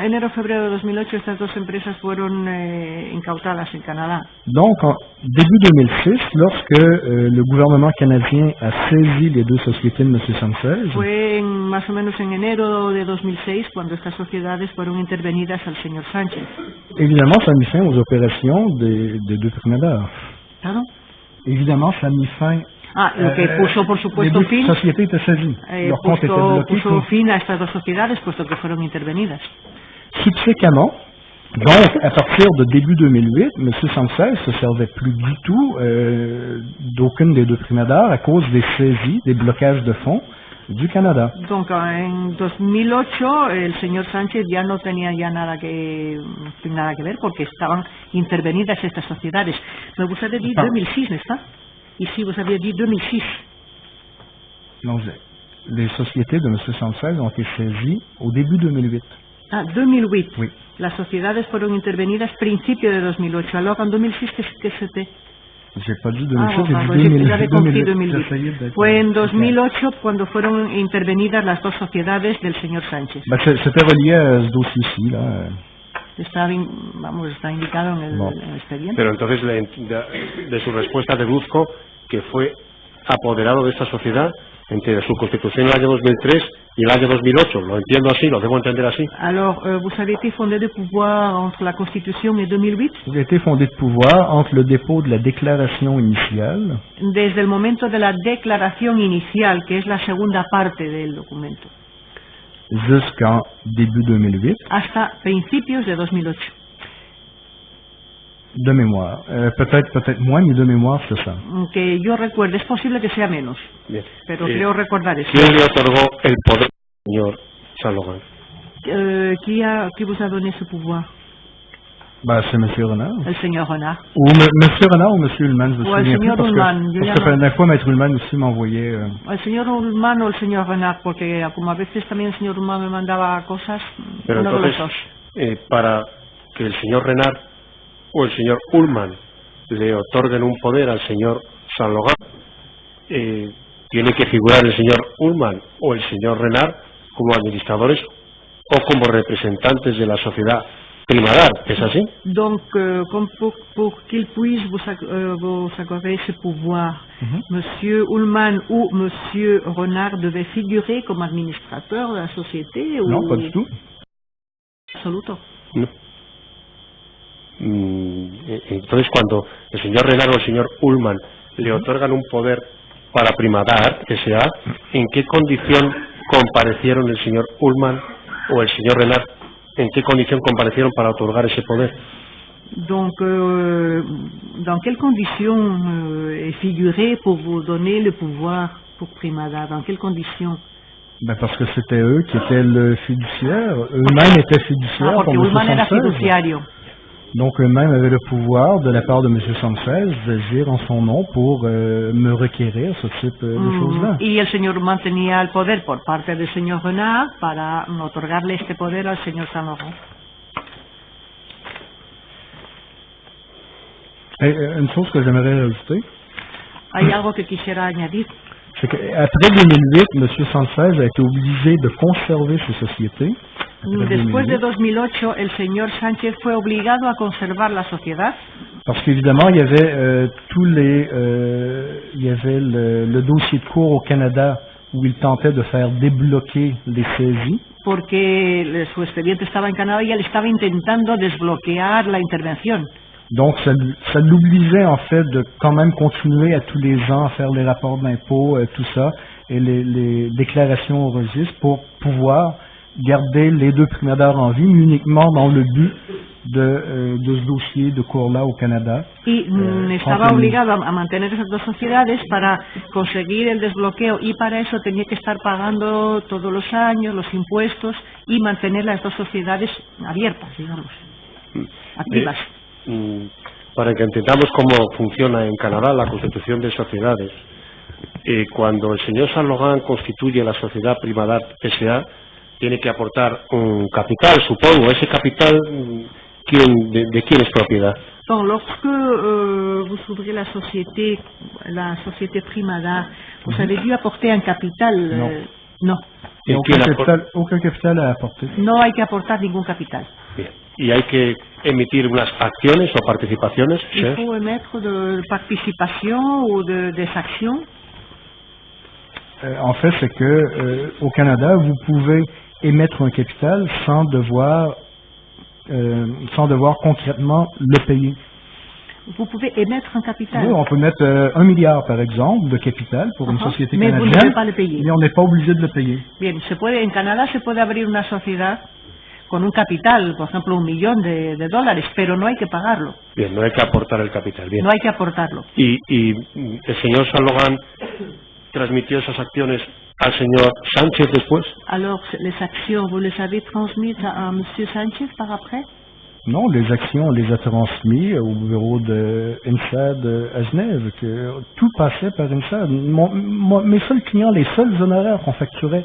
enero-febrero de 2008, estas dos empresas fueron incautadas en Canadá. Donc, en début 2006, lorsque le gouvernement canadien a saisi les deux sociétés de M. Sanchez, Fue más o menos en enero de 2006 cuando estas sociedades fueron intervenidas al señor Sánchez. évidemment, ça a mis fin aux opérations des deux Primadar. ¿Claro? Évidemment, ça a mis fin. Lo que puso, por Les supuesto, deux fin, sociétés étaient saisies. Leur compte était bloqué. puso fin a estas dos sociedades, puesto que fueron intervenidas. Subséquemment, donc à partir de début 2008, M. Sanchez se servait plus du tout d'aucune des deux Primadar à cause des saisies, des blocages de fonds du Canada. Donc, en 2008, el señor Sánchez ya no tenía ya nada que ver porque estaban intervenidas estas sociedades. Mais vous avez dit 2006, n'est-ce pas? Ici, vous aviez dit 2006. Donc, les sociétés de M. Sanchez ont été saisies au début 2008. 2008. Oui. Las sociedades fueron intervenidas principio de 2008. Alors, en 2006, ¿qué c'était? J'ai pas dit 2007, j'ai Pardon, dit 2008. j'avais compris 2008. J'essayais d'être Fue en clair. 2008 cuando fueron intervenidas las dos sociedades del señor Sánchez. C'était relié à ce dossier-ci, là. Está indicado en el expediente. Pero entonces de su respuesta deduzco que fue apoderado de esta sociedad entre su constitución en el año 2003 y el año 2008. Lo entiendo así, lo debo entender así. Alors, vous avez été fondé de pouvoir entre la Constitution et 2008? Il a été fondé de pouvoir entre le dépôt de la déclaration initiale Desde el momento de la declaración inicial, que es la segunda parte del documento, jusqu'en début 2008, hasta principios de 2008. de mémoire. Peut-être moins, mais de mémoire, c'est ça. Que yo recuerde, es posible que sea menos, Bien. pero creo recordar eso. ¿Quién le otorgó el poder al señor Saint-Laurent? Qui vous a donné ce pouvoir? C'est M. Renard. El señor Renard. Ou M. Renard ou M. Ullmann, je me Ou el souviens plus, señor parce Ullmann, yo que, ya parce que no- la dernière fois, Maître Ullmann aussi m'envoyait... El señor Ullmann o el señor Renard, porque como a veces también el señor Ullmann me mandaba cosas, Pero uno de los entonces, dos. para que el señor Renard o el señor Ullmann le otorguen un poder al señor Saint-Laurent, tiene que figurar el señor Ullmann o el señor Renard como administradores o como representantes de la sociedad Primadar, ¿es así? Donc, pour qu'il puisse vous accorder ce pouvoir, Monsieur Ullmann ou Monsieur Renard devaient figurer comme administrateur de la société ou... Non, pas du tout. Absoluto. No. Entonces, cuando el señor Renard o el señor Ullmann le otorgan un poder para Primadar S.A., ¿en qué condición comparecieron el señor Ullmann o el señor Renard? ¿En qué condición comparecieron para otorgar ese poder? Donc, dans quelles conditions est figuré pour vous donner le pouvoir pour Primadar? Dans quelles conditions? Ben parce que c'était eux qui étaient le fiduciaire. Eux-mêmes étaient fiduciaires Porque pour M. Ullmann era Sanchez. fiduciario. Donc eux-mêmes avaient le pouvoir de la part de M. Sanchez d'agir en son nom pour me requérir ce type de choses-là. Y el señor Ullmann tenía el poder por parte del señor Renard para otorgarle este poder al señor Saint-Laurent. Et, une chose que j'aimerais rajouter, Hay algo que quisiera añadir. c'est qu'après 2008, M. Sanchez a été obligé de conserver ces sociétés. Después de 2008, el señor Sánchez fue obligado a conservar la sociedad. Parce qu'évidemment, il y avait il y avait le dossier de cour au Canada où il tentait de faire débloquer les saisies. Porque su expediente estaba en Canadá y él estaba intentando desbloquear la intervención. Donc, ça l'obligeait en fait de quand même continuer à tous les ans à faire les rapports d'impôts, tout ça, et les déclarations au registre pour pouvoir garder les deux primadars en vie, uniquement dans le but de ce dossier de cour-là au Canada. Y estaba obligado a mantener esas dos sociedades para conseguir el desbloqueo y para eso tenía que estar pagando todos los años los impuestos y mantener las dos sociedades abiertas, digamos, activas. Para que entendamos cómo funciona en Canadá la constitución de sociedades, cuando el señor Saint-Laurent constituye la sociedad Primadar S.A., tiene que aportar un capital, supongo. Ese capital, ¿de quién es propiedad? Donc, lorsque vous ouvrez la société Primadar, vous avez dû apporter un capital. No. Aucun capital à apporter. No hay que aportar ningún capital. Bien. ¿Y hay que emitir unas acciones o participaciones? Il faut émettre de participation ou des actions. En fait, c'est que au Canada, vous pouvez émettre un capital sans devoir concrètement le payer. Vous pouvez émettre un capital. Oui, on peut mettre 1 milliard, par exemple, de capital pour une société mais canadienne, vous ne devez pas le payer. mais on n'est pas obligé de le payer. Bien, en Canadá se puede abrir una sociedad con un capital, por ejemplo, $1 millón de dólares, pero no hay que pagarlo. Bien, no hay que aportar el capital. Bien. No hay que aportarlo. ¿Y el señor Saint-Laurent transmitió esas acciones al señor Sánchez después? Alors, les actions, vous les avez transmises à M. Sánchez par après? Non, les actions, on les a transmises au bureau de INSAD à Genève, que tout passait par INSAD. Mes seuls clients, les seuls honoraires qu'on facturait,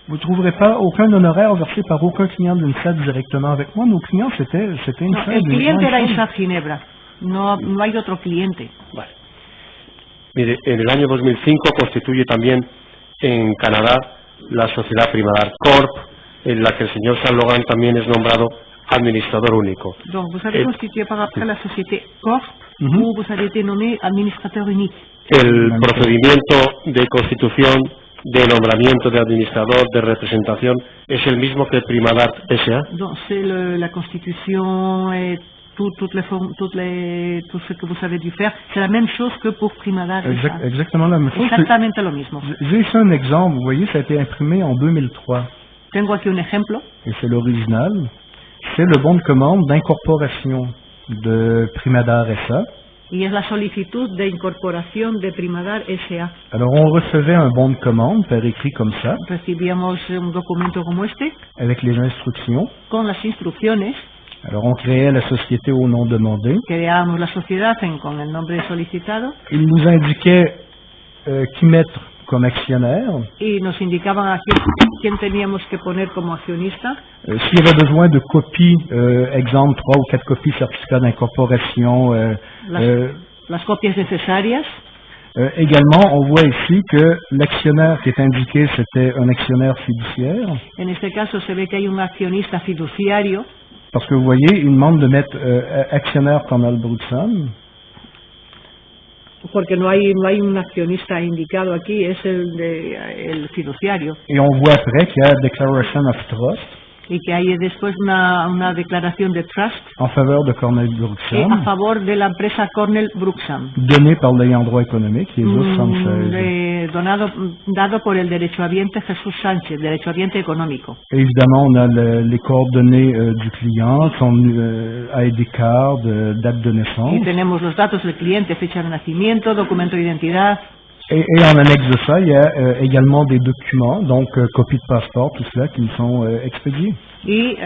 vous ne trouverez pas aucun honoraire versé par aucun client d'INSAD directement avec moi. Nos clients, c'était INSAD. No, el cliente era INSAD Ginebra. No hay otro cliente. Vale. Mire, en el año 2005 constituye también en Canadá la sociedad Primadar Corp, en la que el señor Saint-Laurent también es nombrado administrador único. Donc, vous avez constitué par après la société Corp, où vous avez été nommé administrateur unique. El procedimiento de constitución, de nombramiento de administrador, de representación, es el mismo que Primadar S.A. Donc, c'est la constitution et tout ce que vous avez dû faire, c'est la même chose que pour Primadar S.A. Exactement la même chose. Exactamente lo mismo. J'ai ici un exemple, vous voyez, ça a été imprimé en 2003. Tengo aquí un ejemplo. Et c'est l'original. C'est le bon de commande d'incorporation de Primadar S.A. Y es la solicitud de incorporación de Primadar S.A. Alors on recevait un bon de commande par écrit comme ça. Recibíamos un documento como este. Avec les instructions. Con las instrucciones. Alors on créait la société au nom demandé. Creábamos la sociedad con el nombre solicitado. Il nous indiquait qui mettre comme actionnaire. Y nos indicaban a quién teníamos que poner como accionista. S'il y avait besoin de copies, exemple 3 ou 4 copies certificat d'incorporation. Las copias necesarias. Également, on voit ici que l'actionnaire qui est indiqué, c'était un actionnaire fiduciaire. En este caso se ve que hay un accionista fiduciario. Parce que vous voyez, il demande de mettre actionnaire Conal Brutson. Porque no hay un accionista indicado aquí, es el fiduciario. Et on voit après qu'il y a Declaration of Trust. y que hay después una declaración de trust en faveur de Cornell a Bruxelles, favor de la empresa Cornell Bruxham, donnée par l'ayant droit économique, Jesús Sánchez. dado por el derechohabiente Jesús Sánchez, derechohabiente económico. Et évidemment, on a les coordonnées du client, son ID card, date de Y naissance. tenemos los datos del cliente, fecha de nacimiento, documento de identidad. Et en annexe de ça, il y a également des documents, donc copies de passeport, tout cela, qui nous sont expédiés. Y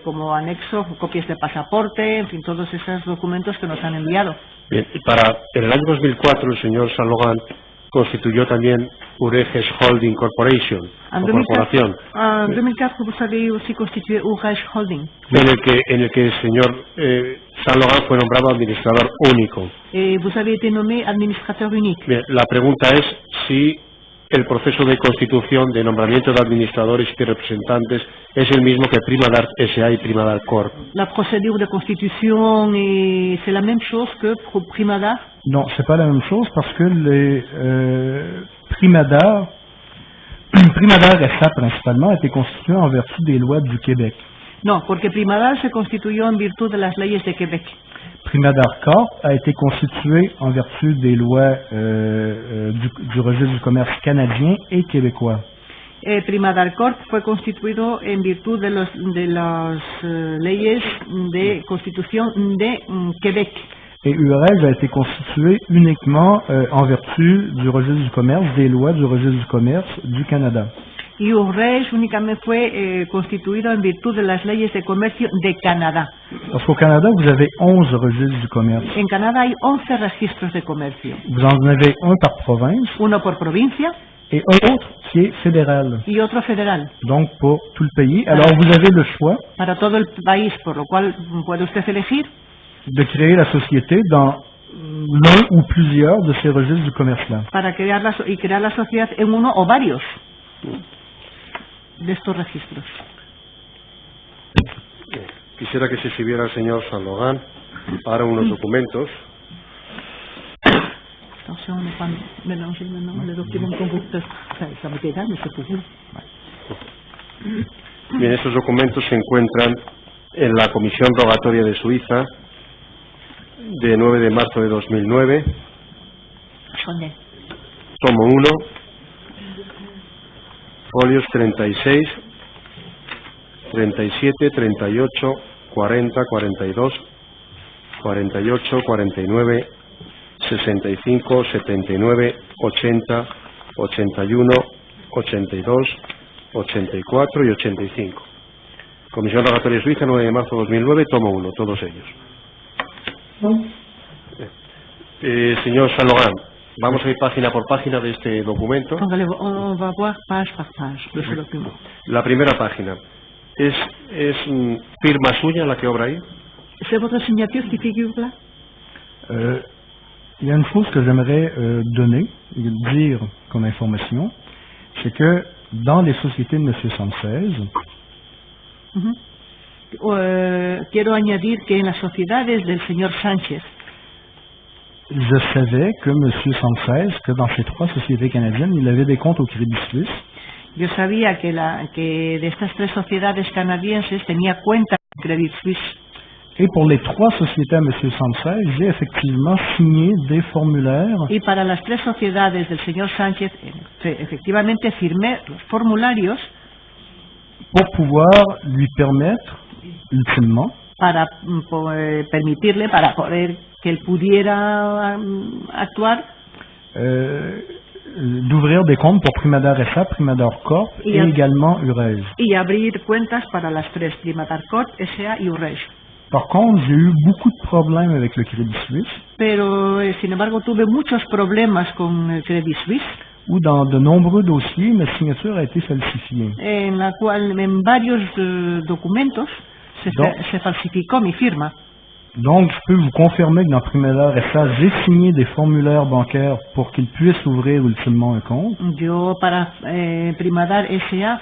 como anexo, copias de pasaporte, en fin, todos esos documentos que nos han enviado. Bien, y en el año 2004 el señor Saint Laurent constituyó también Ureges Holding Corporation, En o corporación, 2004, vous avez aussi constitué Ureges Holding. en el que el señor Saint Laurent fue nombrado administrador único. Et vous avez été nommé administrateur unique. Bien, la pregunta es si el proceso de constitución, de nombramiento de administradores y de representantes es el mismo que Primadar S.A. y Primadar Corp. La procédure de constitution, c'est la même chose que pour Primadar? Non, c'est pas la même chose parce que les Primadar SA principalement a été constitué en vertu des lois du Québec. No, porque Primadar se constituyó en virtud de las leyes de Québec. Primadar Corp a été constitué en vertu des lois du registre du commerce canadien et québécois. Primadar Corp fue constituido en virtud de las leyes de constitución de Québec. Et URES a été constitué uniquement en vertu du registre du commerce, des lois du registre du commerce du Canada. Y URES únicamente fue constituido en virtud de las leyes de comercio de Canadá. Parce qu'au Canada, vous avez 11 registres du commerce. En Canadá hay 11 registros de comercio, Vous en avez un par province uno por provincia et un autre qui est fédéral, y otro federal, donc pour tout le pays. Alors vous avez le choix para todo el país, por lo cual puede usted elegir de créer la société dans l'un ou plusieurs de ces registres du commerce-là. para crear la sociedad en uno o varios de estos registros. Quisiera que se exhibiera el señor Saint Laurent ahora unos documentos. Attention, les documents qu'on vous ça me queda, mais c'est pour vous. Bien, estos documentos se encuentran en la Comisión Rogatoria de Suiza de 9 de marzo de 2009, tomo 1, folios 36, 37, 38, 40, 42, 48, 49, 65, 79, 80, 81, 82, 84 y 85. Comisión Rogatoria Suiza, 9 de marzo de 2009, tomo 1, todos ellos. Señor Saint Laurent, vamos a ir página por página de este documento. On va voir page par page de ce document. La primera página. ¿Es firma suya la que obra ahí? C'est votre signature qui figure là? Il y a une chose que j'aimerais donner, dire comme information, c'est que dans les sociétés de M. Sanchez, Quiero añadir que en las sociedades del señor Sánchez, je savais que M. Sanchez, que dans ces 3 sociétés canadiennes, il avait des comptes au Crédit Suisse. yo sabía que de estas 3 sociedades canadienses tenía cuenta en Credit Suisse. Et pour les 3 sociétés à M. Sanchez, j'ai effectivement signé des formulaires Y para las 3 sociedades del señor Sánchez, efectivamente firmé los formularios pour pouvoir lui permettre, ultimement, para permitirle, para poder que él pudiera actuar, d'ouvrir des comptes pour Primadar SA, Primadar Corp et également URES. y abrir cuentas para las 3, Primadar Corp, S.A. y URES. Par contre, j'ai eu beaucoup de problèmes avec le Crédit Suisse, Pero, sin embargo, tuve muchos problemas con el Credit Suisse, où dans de nombreux dossiers, ma signature a été falsifiée. en la cual en varios documentos se falsificó mi firma. Donc, je peux vous confirmer que dans Primadar SA, j'ai signé des formulaires bancaires pour qu'ils puissent ouvrir ultimement un compte. Yo para Primadar S.A.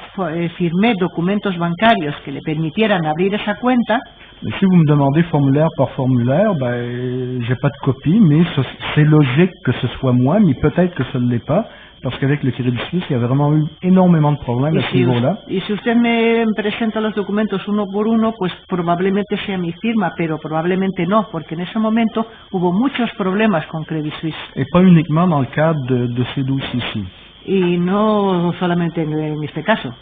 firmé documentos bancarios que le permitieran abrir esa cuenta. Mais si vous me demandez formulaire par formulaire, j'ai pas de copie, mais c'est logique que ce soit moi, mais peut-être que ce ne l'est pas, parce qu'avec le Crédit Suisse, il y a vraiment eu énormément de problèmes à ce niveau-là. Y si usted me presenta los documentos uno por uno, pues probablemente sea mi firma, pero probablemente no, porque en ese momento hubo muchos problemas con Credit Suisse. Et pas uniquement dans le cadre de ces dossiers-ci. Y no solamente en este caso.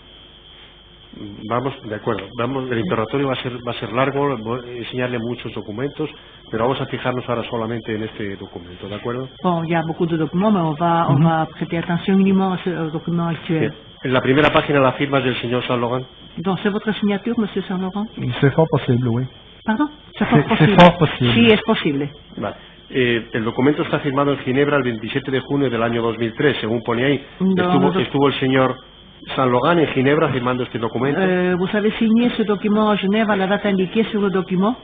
Vamos, de acuerdo. Vamos, el interrogatorio va a ser largo, voy a enseñarle muchos documentos, pero vamos a fijarnos ahora solamente en este documento, ¿de acuerdo? Bon, il y a beaucoup de documents, mais on va prêter attention uniquement au document actuel. En la primera página la firma es del señor Saint-Laurent. Donc c'est votre signature, Monsieur Saint-Laurent? C'est fort possible, oui. Pardon? C'est fort possible. Sí, es posible. Vale. El documento está firmado en Ginebra el 27 de junio del año 2003, según pone ahí. Estuvo el señor Saint-Laurent en Ginebra firmando este documento. Vous avez signé ce document à Genève à la date indiquée sur le document?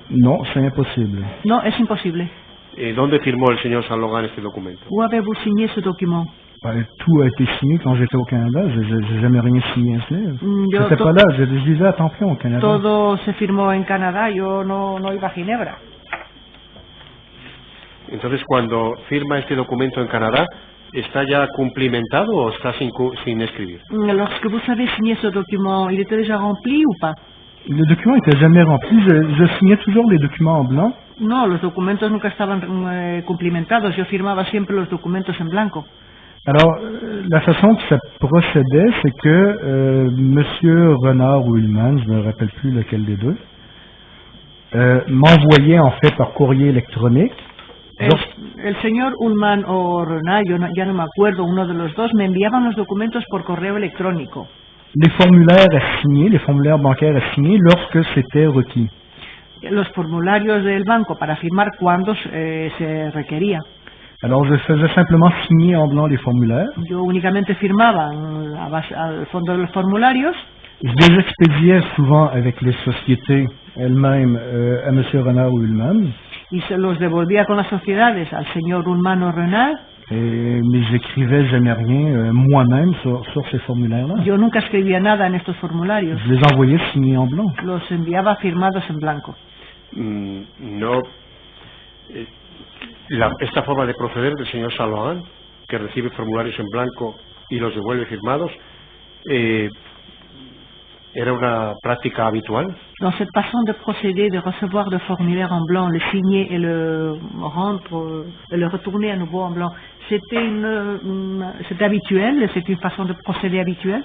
Non, c'est impossible. Non, es imposible. ¿Dónde firmó el señor Saint-Laurent este documento? Où avez-vous signé ce document? Tout a été signé quand j'étais au Canada. J'ai jamais rien signé à Genève. J'étais pas là, je vivais à temps plein au Canada. Todo se firmó en Canadá, yo no iba a Ginebra. Entonces, cuando firma este documento en Canadá, ¿está ya cumplimentado o está sin escribir? Lorsque vous avez signé ce document, il était déjà rempli ou pas? Le document n'était jamais rempli. Je signais toujours les documents en blanc. No, los documentos nunca estaban cumplimentados. Yo firmaba siempre los documentos en blanco. Alors, la façon que ça procédait, c'est que Monsieur Renard ou Ullmann, je ne me rappelle plus lequel des deux, m'envoyait en fait par courrier électronique. El señor Ullmann o Renard, ya no me acuerdo, uno de los dos, me enviaban los documentos por correo electrónico. Les formulaires à signer, les formulaires bancaires à signer lorsque c'était requis. Los formularios del banco para firmar cuando se requería. Alors je faisais simplement signer en blanc les formulaires. Yo únicamente firmaba al fondo de los formularios. Je les expédiais souvent avec les sociétés elles-mêmes à Monsieur Renard ou Ullmann. Y se los devolvía con las sociedades al señor Ullmann o Renard. Mais j'écrivais jamais rien moi-même sur ces formulaires-là. Yo nunca escribía nada en estos formularios. Je les envoyais signés en blanc. Los enviaba firmados en blanco. No. Esta forma de proceder del señor Saint-Laurent, que recibe formularios en blanco y los devuelve firmados, ¿era una práctica habitual? Dans cette façon de procéder, de recevoir des formulaires en blanc, le signer et le rendre, et le retourner à nouveau en blanc, c'était habituel, c'est une façon de procéder habituelle?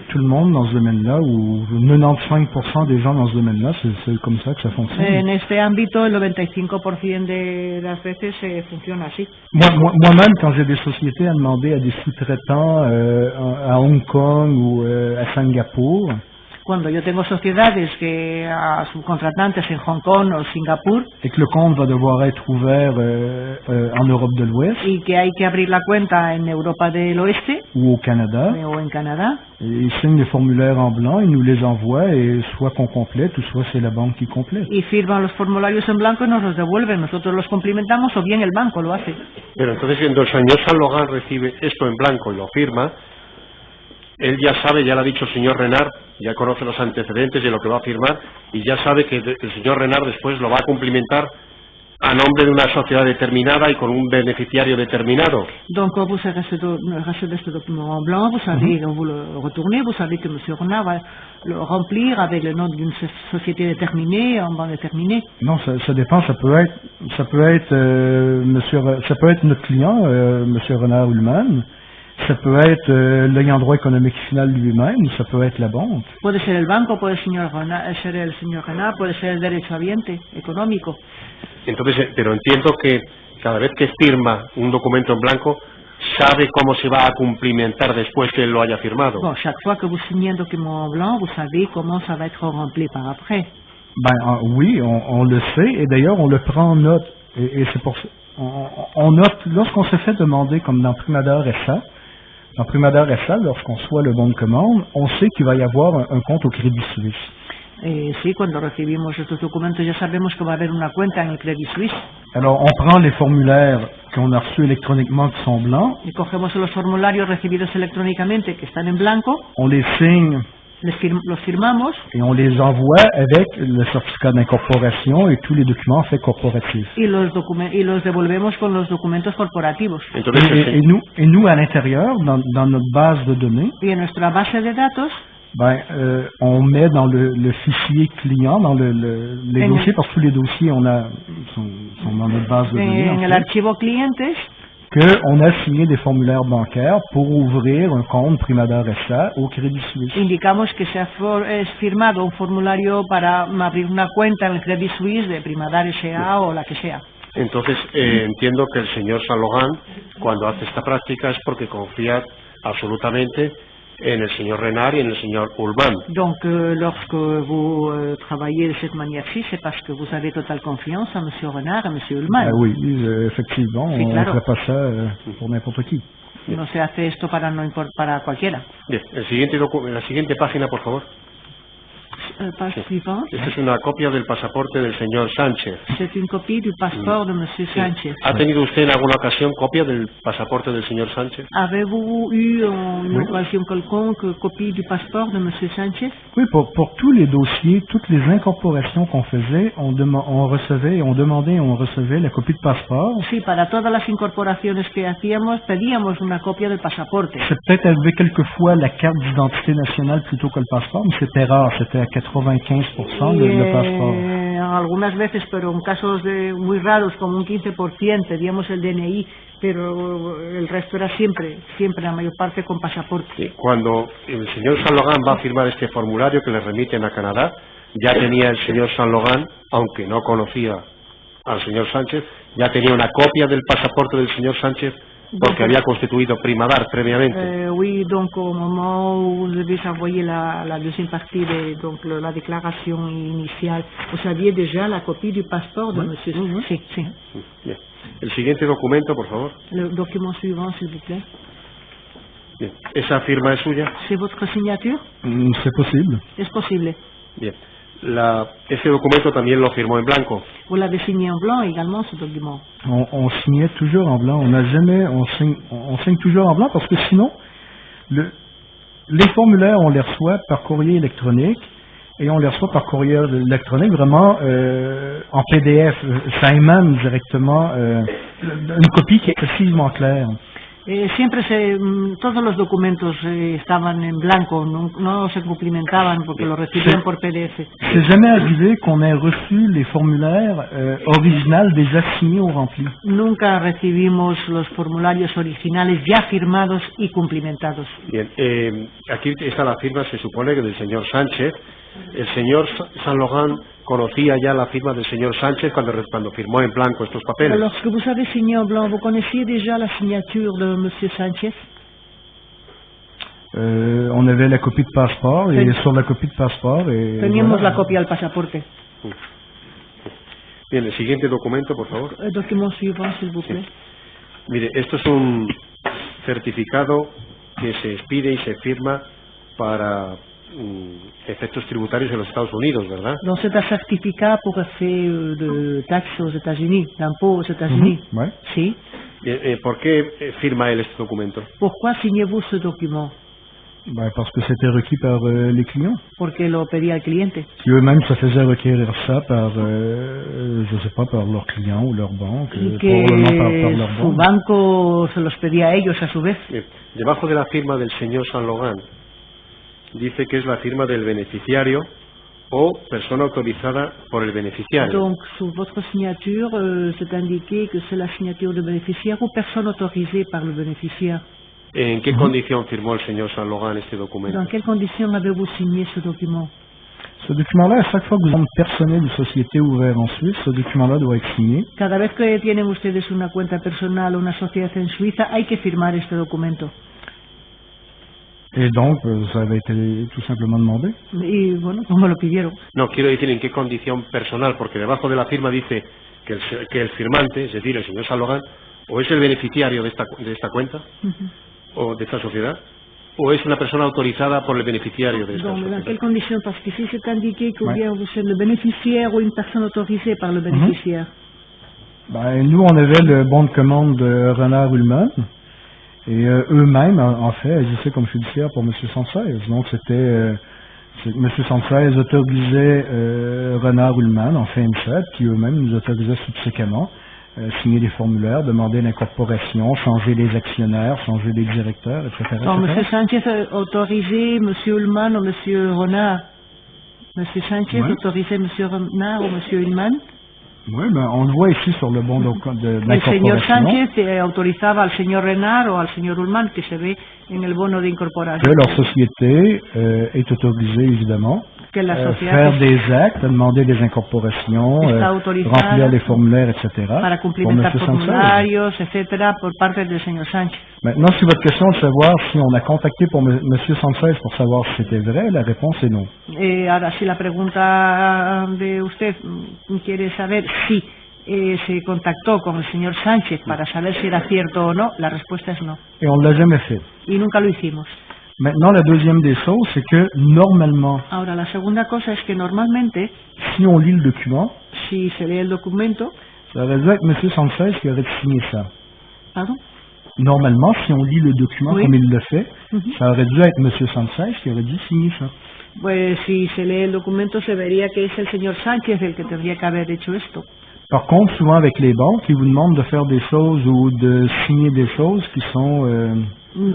Tout le monde dans ce domaine-là, ou 95% des gens dans ce domaine-là, c'est comme ça que ça fonctionne. En este ámbito, el 95% de las veces funciona así. Moi-même, quand j'ai des sociétés à demander à des sous-traitants à Hong Kong ou à Singapour, Cuando yo tengo sociedades que a subcontratantes en Hong Kong o Singapur et que le compte va devoir être ouvert en Europe de l'Ouest y que hay que abrir la cuenta en Europa del Oeste ou au Canada, o en Canadá, ils signent les formulaires en blanc, ils nous les envoient et soit qu'on complète ou soit c'est la banque qui complète. y firman los formularios en blanco y nos los devuelven, nosotros los complementamos o bien el banco lo hace. Pero entonces, cuando el señor Saint-Laurent recibe esto en blanco y lo firma, él ya sabe, ya lo ha dicho el señor Renard, ya conoce los antecedentes de lo que va a firmar y ya sabe que el señor Renard después lo va a cumplimentar a nombre de una sociedad determinada y con un beneficiario determinado. Donc quand vous recevez ce document en blanc, vous savez, vous le retournez, vous savez que M. Renard va le remplir avec le nom d'une société déterminée, en banque déterminée. Non, ça dépend, ça peut être notre client, M. Renard Ullmann. Ça peut être l'ayant droit économique final lui-même, ça peut être la banque. Puede ser el banco, puede ser el señor Renard, puede ser el derechohabiente económico. Entonces, pero entiendo que cada vez que firma un documento en blanco, sabe cómo se va a cumplimentar después que él lo haya firmado. Bon, chaque fois que vous signez un document en blanc, vous savez comment ça va être rempli par après. Oui, on le sait, et d'ailleurs on le prend en note. Et c'est pour ça, on note, lorsqu'on se fait demander, comme dans Primador SA, lorsqu'on soit le bon de commande, on sait qu'il va y avoir un compte au Crédit Suisse. Sí, cuando recibimos estos documentos ya sabemos que va a haber una cuenta en el Credit Suisse. Alors, on prend les formulaires qu'on a reçus électroniquement qui sont blancs. Y cogemos los formularios recibidos electrónicamente que están en blanco. On les signe Los firmamos et on les envoie avec le certificat d'incorporation et tous les documents faits corporatifs. y los devolvemos con los documentos corporativos. Entonces, Et nous, à l'intérieur, dans notre base de données, Y en nuestra base de datos on met dans le fichier client, dans les dossiers, parce que tous les dossiers sont dans notre base de données, en el archivo clientes qu'on a signé des formulaires bancaires pour ouvrir un compte Primador SA au Crédit Suisse. indicamos que es firmado un formulario para abrir una cuenta en el Credit Suisse de Primador SA o la que sea. entonces entiendo que el señor Saint Laurent, cuando hace esta práctica, es porque confía absolutamente en el señor Renard y en el señor Ullmann. Donc, lorsque vous travaillez de cette manière-ci, c'est parce que vous avez totale confiance en M. Renard et M. Ullmann. Oui, effectivement, Sí, on claro. ne ferait pas ça pour n'importe qui. No se hace esto para cualquiera. Bien, la siguiente página, por favor. Page suivante. Esta es una copia del pasaporte del señor Sánchez. C'est une copie du passeport de M. Sánchez. ¿Ha tenido usted en alguna ocasión copia del pasaporte del señor Sánchez? Avez-vous eu une occasion quelconque copie du passeport de M. Sánchez? Oui, pour tous les dossiers, toutes les incorporations qu'on faisait, on recevait, on demandait et on recevait la copie de passeport. Sí, para todas las incorporaciones que hacíamos, pedíamos una copia del pasaporte. C'est peut-être arrivé quelquefois la carte d'identité nationale plutôt que le passeport, mais c'était rare, c'était à 95% le passeport. Algunas veces, pero en casos muy raros, como un 15%, pedíamos el DNI, pero el resto era siempre, la mayor parte con pasaporte. Sí, cuando el señor Saint Laurent va a firmar este formulario que le remiten a Canadá, ya tenía el señor Saint Laurent, aunque no conocía al señor Sánchez, ya tenía una copia del pasaporte del señor Sánchez porque había constituido Primador previamente. Oui, donc au moment où vous avez envoyé la deuxième partie donc la déclaration initiale, vous aviez déjà la copie du passeport de monsieur. Sí, sí. Bien. El siguiente documento, por favor. Le document suivant, s'il vous plaît. Bien. ¿Esa firma es suya? C'est votre signature? C'est possible. Es posible. Bien. Ese documento también lo firmó en blanco. Vous l'avez signé en blanc également, ce document. On signait toujours en blanc. On signe toujours en blanc parce que sinon, les formulaires, on les reçoit par courrier électronique et on les reçoit par courrier électronique vraiment en PDF. Ça émane directement une copie qui est excessivement claire. Siempre todos los documentos estaban en blanco, no se cumplimentaban porque lo recibían por PDF. C'est jamais arrivé qu'on ait reçu les formulaires originales déjà signés ou remplis. Nunca recibimos los formularios originales ya firmados y cumplimentados. Bien, aquí está la firma, se supone que del señor Sánchez. El señor Saint Laurent conocía ya la firma del señor Sánchez cuando firmó en blanco estos papeles. Lorsque vous avez signé en blanc, vous connaissiez déjà la signature de M. Sánchez? On avait la copie de passeport et sur la copie de passeport... Teníamos la copia del pasaporte. Bien, el siguiente documento, por favor. El document suivant, s'il vous plaît. Mire, esto es un certificado que se expide y se firma para efectos tributarios en los Estados Unidos, ¿verdad? Donc c'est un certificat pour effet de taxes aux États-Unis, d'impôts aux États-Unis. Ouais. Sí. ¿Por qué firma él este documento? Pourquoi signez-vous ce document? Parce que c'était requis par les clients. Porque lo pedía el cliente. Qui eux-mêmes se faisaient requérir ça par, je sais pas, par leurs clients ou leur banque. Y que su banco se los pedía a ellos a su vez. Bien. Debajo de la firma del señor Saint Laurent dice que es la firma del beneficiario o persona autorizada por el beneficiario. Donc, sur votre signature, c'est indiqué que c'est la signature du bénéficiaire ou personne autorisée par le bénéficiaire. ¿En qué condición firmó el señor Saint Laurent este documento? Dans quelles conditions avez-vous signé ce document? Ce document-là, à chaque fois que vous avez un personnel de société ouvert en Suisse, ce document-là doit être signé. Cada vez que tienen ustedes una cuenta personal o una sociedad en Suiza, hay que firmar este documento. Et donc, ça avait été tout simplement demandé. Y bueno, pues me lo pidieron. No, quiero decir en qué condición personal, porque debajo de la firma dice que el firmante, es decir, el señor Saint Laurent, o es el beneficiario de esta cuenta, o de esta sociedad, o es una persona autorizada por el beneficiario de esta sociedad. Dans quelles conditions? Parce qu'ici c'est indiqué que bien vous êtes le bénéficiaire ou une personne autorisée par le bénéficiaire. Nous, on avait le bon de commande de Renard Ullmann. Et eux-mêmes, en fait, agissaient comme fiduciaires pour M. Sanchez. Donc, c'était M. Sanchez autorisait Renard Ullmann en fait INSAT, qui eux-mêmes nous autorisaient subséquemment signer des formulaires, demander l'incorporation, changer les actionnaires, changer les directeurs, etc. Donc, M. Sanchez autorisait M. Ullmann ou M. Renard. M. Sanchez autorisait M. Renard ou M. Ullmann. Oui, ben, on le voit ici sur le bon El señor Sánchez autorizaba al señor Renard o al señor Ullmann, que se ve en el bono de incorporación. Que leur société est autorisée, évidemment, Que la faire des actes, demander des incorporations, remplir les formulaires, etc. Para cumplimentar formularios, etcétera, por parte del señor Sánchez. Maintenant, si votre question est de savoir si on a contacté pour M. Sanchez pour savoir si c'était vrai, la réponse est non. Ahora, si la pregunta de usted quiere saber si se contactó con el señor Sánchez para saber si era cierto o no, la respuesta es no. Et on ne l'a jamais fait. Y nunca lo hicimos. Maintenant, la deuxième des choses, c'est que normalement, ahora la segunda cosa es que normalmente, si on lit le document, si se lee el documento, ça aurait dû être M. Sanchez qui aurait signé ça. Pardon? Normalement, si on lit le document comme il le fait, ça aurait dû être M. Sanchez qui aurait dû signer ça. Pues si se lee el documento se vería que es el señor Sánchez el que tendría que haber hecho esto. Par contre, souvent avec les banques, ils vous demandent de faire des choses ou de signer des choses qui sont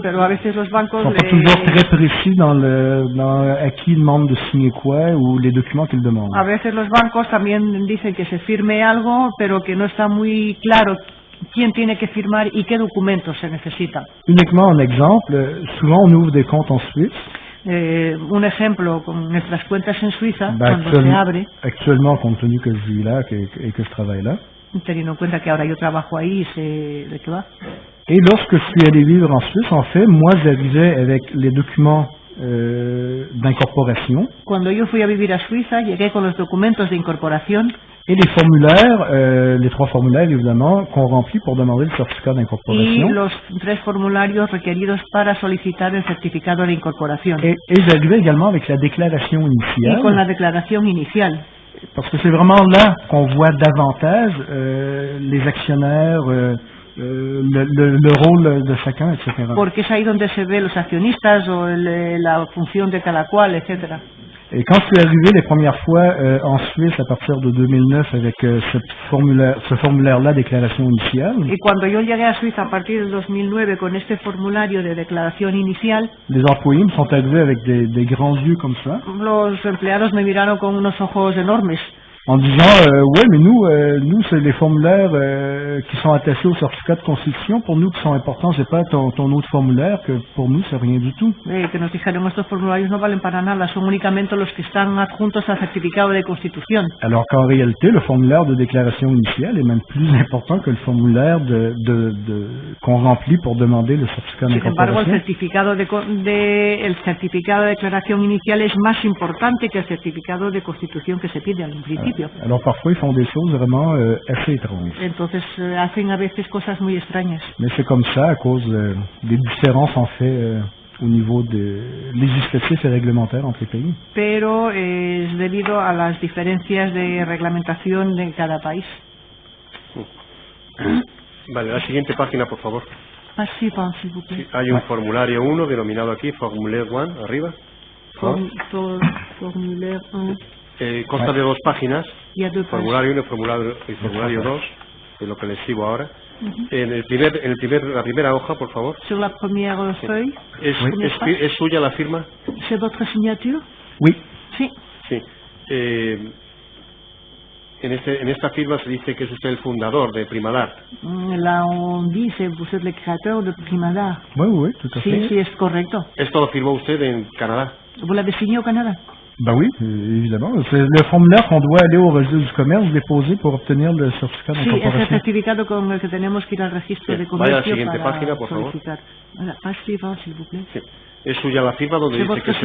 Pero a veces los bancos sont pas toujours très précis dans à qui demande de signer quoi ou les documents qu'ils demandent. A veces los bancos también dicen que se firme algo, pero que no está muy claro quién tiene que firmar y qué documentos se necesitan. Uniquement un exemple, souvent on ouvre des comptes en Suisse. Un ejemplo, con nuestras cuentas en Suiza, cuando se abre... Actuellement, compte tenu que je vis là et que je travaille là. Teniendo en cuenta que ahora yo trabajo ahí y sé de qué va. Et lorsque je suis allé vivre en Suisse, en fait, moi j'arrivais avec les documents d'incorporation. Cuando yo fui a vivir a Suiza, llegué con los documentos de incorporación. Et les formulaires, les 3 formulaires évidemment, qu'on remplit pour demander le certificat d'incorporation. Y los 3 formularios requeridos para solicitar el certificado de incorporación. Et j'arrivais également avec la déclaration initiale. Y con la declaración inicial. Parce que c'est vraiment là qu'on voit davantage les actionnaires, le rôle de chacun, etc. Porque es ahí donde se ve los accionistas o la función de cada cual, etcétera. Et quand je suis arrivé les premières fois en Suisse à partir de 2009 avec ce formulaire-là, déclaration initiale. Y cuando yo llegué a Suiza a partir del 2009 con este formulario de declaración inicial, les employés me sont arrivés avec des grands yeux comme ça. Los empleados me miraron con unos ojos enormes. En disant, ouais, mais nous c'est les formulaires qui sont attachés au certificat de constitution, pour nous qui sont importants, c'est pas ton autre formulaire, que pour nous c'est rien du tout. Que nos dijeron, estos formularios no valen para nada, son únicamente los que están adjuntos al certificado de constitución. Alors qu'en réalité, le formulaire de déclaration initiale est même plus important que le formulaire qu'on remplit pour demander le certificat d'incorporation. Sin embargo, el certificado de declaración inicial es más importante que el certificado de constitución que se pide al principio. Alors parfois ils font des choses vraiment assez étranges. Entonces hacen a veces cosas muy extrañas. Mais c'est comme ça à cause des différences en fait au niveau législatif et réglementaire entre les pays. Pero es debido a las diferencias de reglamentación de cada país. Vale, la siguiente página, por favor. S'il vous plaît. Sí, hay un formulario 1 denominado aquí, Formulaire 1, arriba. Formulaire 1. Consta de 2 páginas, formulario 1 y formulario 2, es lo que les sigo ahora. La primera hoja, por favor. Sur la première feuille. ¿Es suya la firma? ¿C'est votre signature? Oui. Sí. Sí. En esta firma se dice que es usted el fundador de Primadar. Là, on dit que vous êtes le créateur de Primadar. Oui, tout à fait. Sí, es correcto. Esto lo firmó usted en Canadá. ¿Vous l'avez signé au Canada? Ben oui, évidemment. C'est le formulaire qu'on doit aller au registre du commerce déposer pour obtenir le certificat d'incorporation. Sí, es el certificado con el que tenemos que ir al registro de comercio. Vaya a la siguiente página, por favor. La page suivante, s'il vous plaît. Sí. ¿Es suya la firma donde dice que es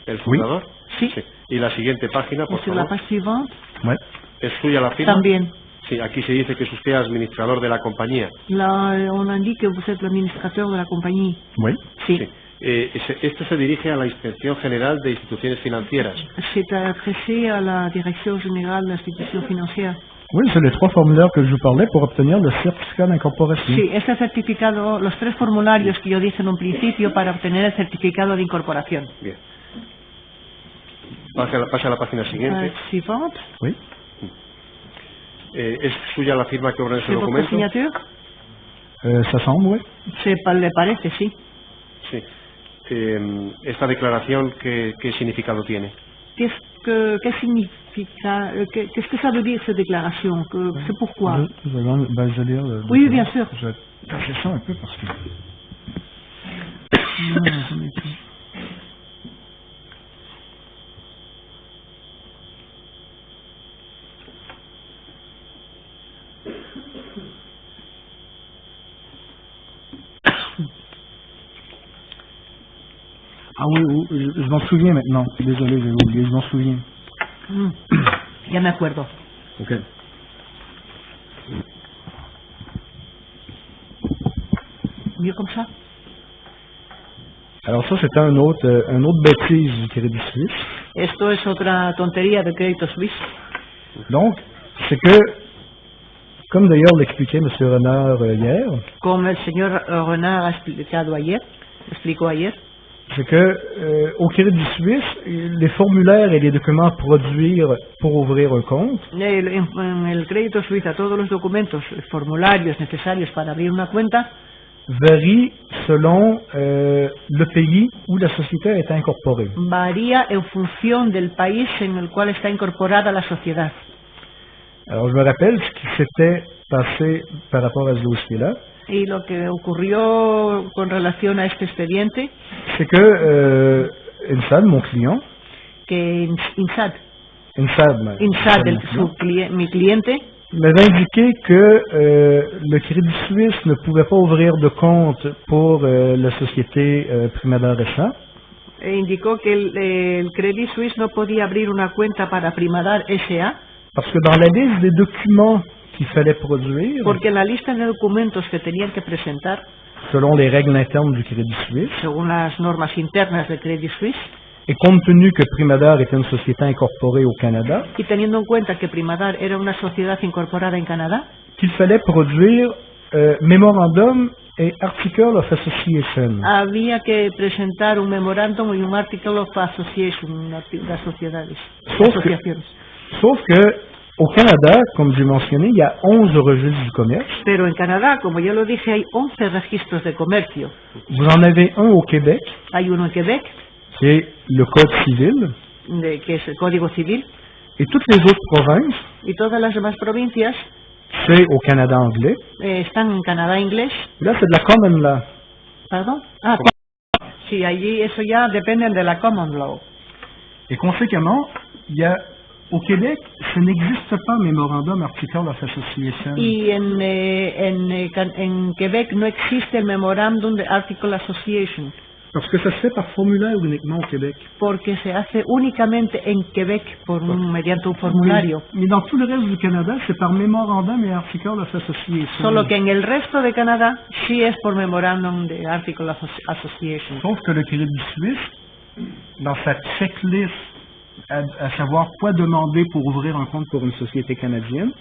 el fundador? Sí. Y la siguiente página, por favor. La page suivante. Ouais. ¿Es suya la firma? También. Sí, aquí se dice que es usted administrador de la compañía. Là, on indique que vous êtes l'administrateur de la compagnie. Oui. Sí. Esto se dirige a la Inspección General de Instituciones Financieras. C'est adressé à la Direction Générale de l'Institution Financière. Oui, c'est les 3 formulaires que je vous parlais pour obtenir le certificat d'incorporation. Sí, este certificado, los 3 formularios que yo dije en un principio para obtener el certificado de incorporación. Bien. Pasa a la página siguiente. Suivante. Oui. ¿Es suya la firma que obra en ese C'est votre documento? signature? Ça semble, oui. Le parece, sí. Sí. Esta declaración, ¿qué significado tiene? Qu'est-ce que ça veut dire cette déclaration? C'est pourquoi? Je vais lire le Oui, bien sûr. Je vais cacher ça un peu parce que... Ah oui, je m'en souviens maintenant. Désolé, j'ai oublié, je m'en souviens. Ya me acuerdo. Ok. Mieux comme ça? Alors ça, c'est un autre bêtise du Crédit Suisse. Esto es otra tontería de Crédito Suisse. Donc, c'est que, comme d'ailleurs l'expliquait M. Renard hier, Como el señor Renard explicó ayer, c'est que au Crédit Suisse, les formulaires et les documents à produire pour ouvrir un compte en el Crédito Suiza todos los documentos, formularios necesarios para abrir una cuenta varient selon le pays où la société a été incorporée. varía en función del país en el cual está incorporada la sociedad. Alors je me rappelle ce qui s'était passé par rapport à ce dossier-là. Y lo que ocurrió con relación a este expediente, C'est que Insad, mon client, que Insad, mi cliente, m'avait indiqué que le Crédit Suisse ne pouvait pas ouvrir de compte pour la société Primador SA. Indicó que el Credit Suisse no podía abrir una cuenta para Primador SA, Parce que dans la liste des documents qu'il fallait produire, porque en la lista de documentos que tenían que presentar, selon les règles internes du Crédit Suisse, según las normas internas del Credit Suisse, et compte tenu que Primador était une société incorporée au Canada, y teniendo en cuenta que Primador era una sociedad incorporada en Canadá, qu'il fallait produire Memorandum et Article of Association. había que presentar un memorándum y un Article of Association de sociedades, Sauf que- asociaciones. Sauf que au Canada, comme j'ai mentionné, il y a 11 registres du commerce. Pero en Canadá, como ya lo dije, hay 11 registros de comercio. Vous en avez un au Québec, Hay uno en Quebec, c'est le Code civil, que es el Código Civil, et toutes les autres provinces, y todas las demás provincias c'est au Canada anglais. están en Canadá inglés. Là, c'est de la common law. ¿Perdón? Sí, allí eso ya depende de la Common Law. Et conséquemment, il y a au Québec, ça n'existe pas Memorandum Article of Association. Y en Quebec no existe el memorándum de Article Association, Parce que ça se fait par formulaire uniquement au Québec. porque se hace únicamente en Quebec mediante un formulario. Mais dans tout le reste du Canada, c'est par Memorandum et Article of Association. Solo que en el resto de Canadá sí es por memorándum de Article Association. Sauf que le Crédit Suisse, dans sa checklist à savoir quoi demander pour ouvrir un compte pour une société canadienne,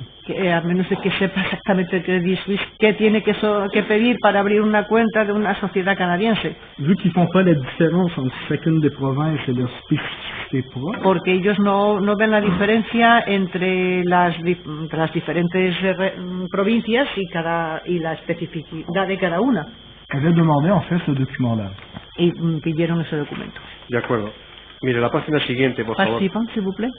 A menos de que sepa exactamente el Credit Suisse qué tiene que pedir para abrir una cuenta de una sociedad canadiense, vu qu'ils font pas la différence entre chacune des provinces et leurs spécificités propres, porque ellos no ven la diferencia entre las diferentes provincias y la especificidad de cada una, avaient demandé en fait ce document-là. y pidieron ese documento. De acuerdo. Mire, la página siguiente, por favor. Participant, s'il vous plaît.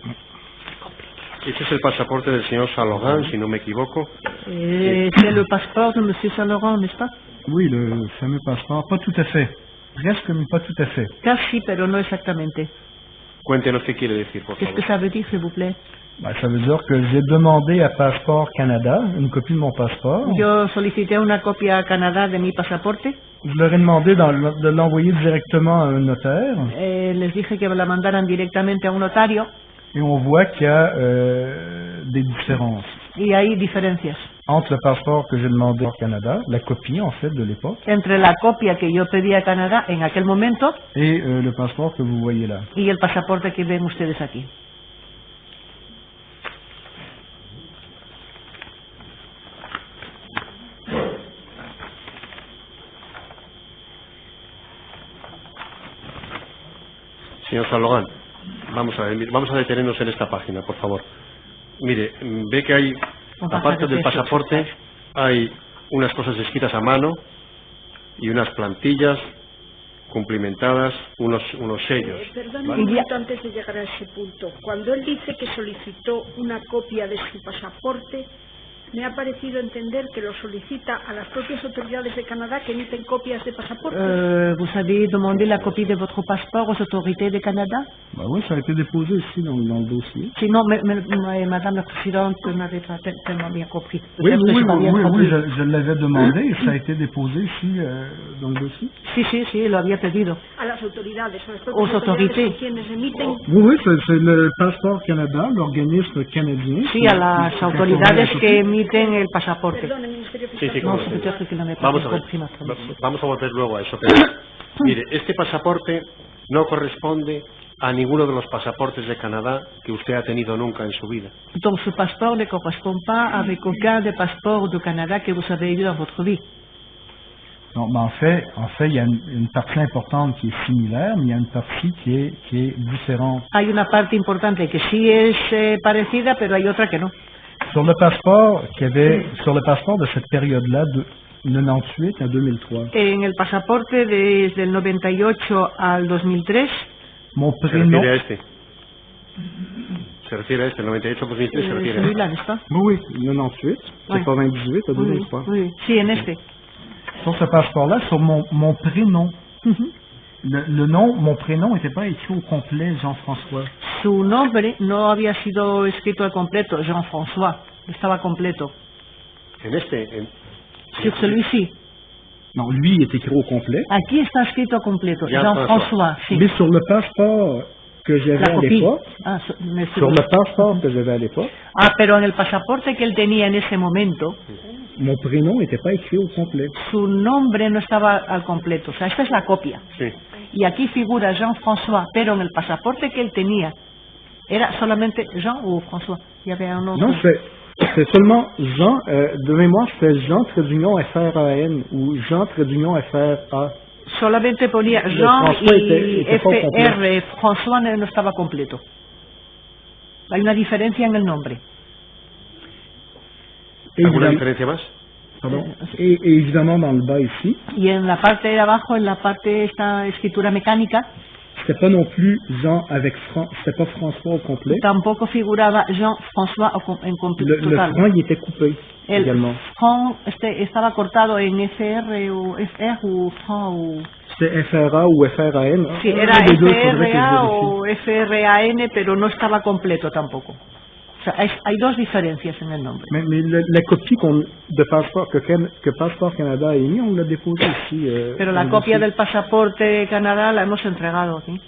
Este es el pasaporte del señor Saint-Laurent, si no me equivoco. C'est le passeport de M. Saint-Laurent, n'est-ce pas? Oui, le fameux passeport, pas tout à fait. Presque, mais pas tout à fait. Casi, pero no exactamente. Cuéntenos qué quiere decir, por Qu'est-ce favor. que ça veut dire, s'il vous plaît? Ben, ça veut dire que j'ai demandé à Passeport Canada une copie de mon passeport. Yo solicité una copia a Canadá de mi pasaporte. Je leur ai demandé de l'envoyer directement à un notaire. Les dije que la mandaran directamente a un notario Et on voit qu'il y a des différences y hay diferencias entre le passeport que j'ai demandé au Canada, la copie en fait de l'époque, entre la copia que yo pedí a Canadá en aquel momento et le passeport que vous voyez là. y el pasaporte que ven ustedes aquí. Señor Saint-Laurent, Vamos a ver, vamos a detenernos en esta página, por favor. Mire, ve que hay, aparte del pasaporte, hay unas cosas escritas a mano y unas plantillas cumplimentadas, unos sellos. Perdón un momento antes de llegar a ese punto. Cuando él dice que solicitó una copia de su pasaporte, me ha parecido entender que lo solicita a las propias autoridades de Canadá que emiten copias de pasaporte. Vous avez demandé la copie de votre passeport aux autorités de Canada? Bah oui, ça a été déposé ici dans le dossier. Sinon, Madame la Présidente n'avait pas tellement bien compris. Oui, je l'avais demandé et ça a été déposé ici dans le dossier. Sí, lo había pedido. A las autoridades, a las Aux propias autorités. autoridades quienes emiten. Oui, c'est le Passeport Canada, l'organisme canadien. Sí, a las autoridades que emiten el pasaporte. Perdón, el Ministerio Fiscal. Sí, No, como peut-être que la vamos a ver, vamos a volver luego a eso. Pero, mire, este pasaporte no corresponde a ninguno de los pasaportes de Canadá que usted ha tenido nunca en su vida. Donc ce passeport ne correspond pas avec aucun des passeports du Canada que vous avez eu dans votre vie. Non, mais en fait, il y a une partie importante qui est similaire, mais il y a une partie qui est différente. Hay una parte importante que sí es parecida, pero hay otra que no. Sur le passeport de cette période-là, de 98 à 2003. En el pasaporte desde el 98 al 2003. Mon Se prénom. refiere a este. Se refiere a este, el 98-2003 se refiere a este. Celui-là, n'est-ce pas? Oui, 98, Ouais. 98 à 2003. Oui. Sí, en este. Sur ce passeport-là, sur mon prénom. Le nom, mon prénom n'était pas écrit au complet, Jean-François. Su nombre no había sido escrito al completo, Jean-François, estaba completo. En este, Sur celui-ci. Non, lui, il est écrit au complet. Aquí está escrito completo, Jean-François. Jean-François, sí. Mais sur le passeport que j'avais La à copie. l'époque, Ah, sur le passeport que j'avais à l'époque, pero en el pasaporte que él tenía en ese momento, mon prénom n'était pas écrit au complet. su nombre no estaba al completo. O sea, esta es la copia. sí. Y aquí figura Jean-François, pero en el pasaporte que él tenía era solamente Jean o François. Il y avait un autre. Non, c'est seulement Jean, de mémoire, c'est Jean Trédunion FRAN ou Jean Trédunion FRA. Solamente ponía Le Jean François y était pas complet. FR. François no estaba completo. Hay una diferencia en el nombre. ¿Alguna Évidemment, diferencia más? pardon. Et évidemment, dans le bas ici, Y en la parte de abajo, en la parte esta escritura mecánica, c'était pas non plus Jean avec c'était pas François au complet. tampoco figuraba Jean-François en completo. Le franc, il était coupé El également. franc estaba cortado en FR o FR o franc o... C'était FRA ou FRAN. Sí, Un era des deux, faudrait que je FRA vérifie. o FRAN, pero no estaba completo tampoco. O sea, hay dos diferencias en el nombre. Mais la copie de passeport que Passeport Canada a émis, on l'a déposée ici. Pero la copia del pasaporte Canadá la hemos entregado aquí.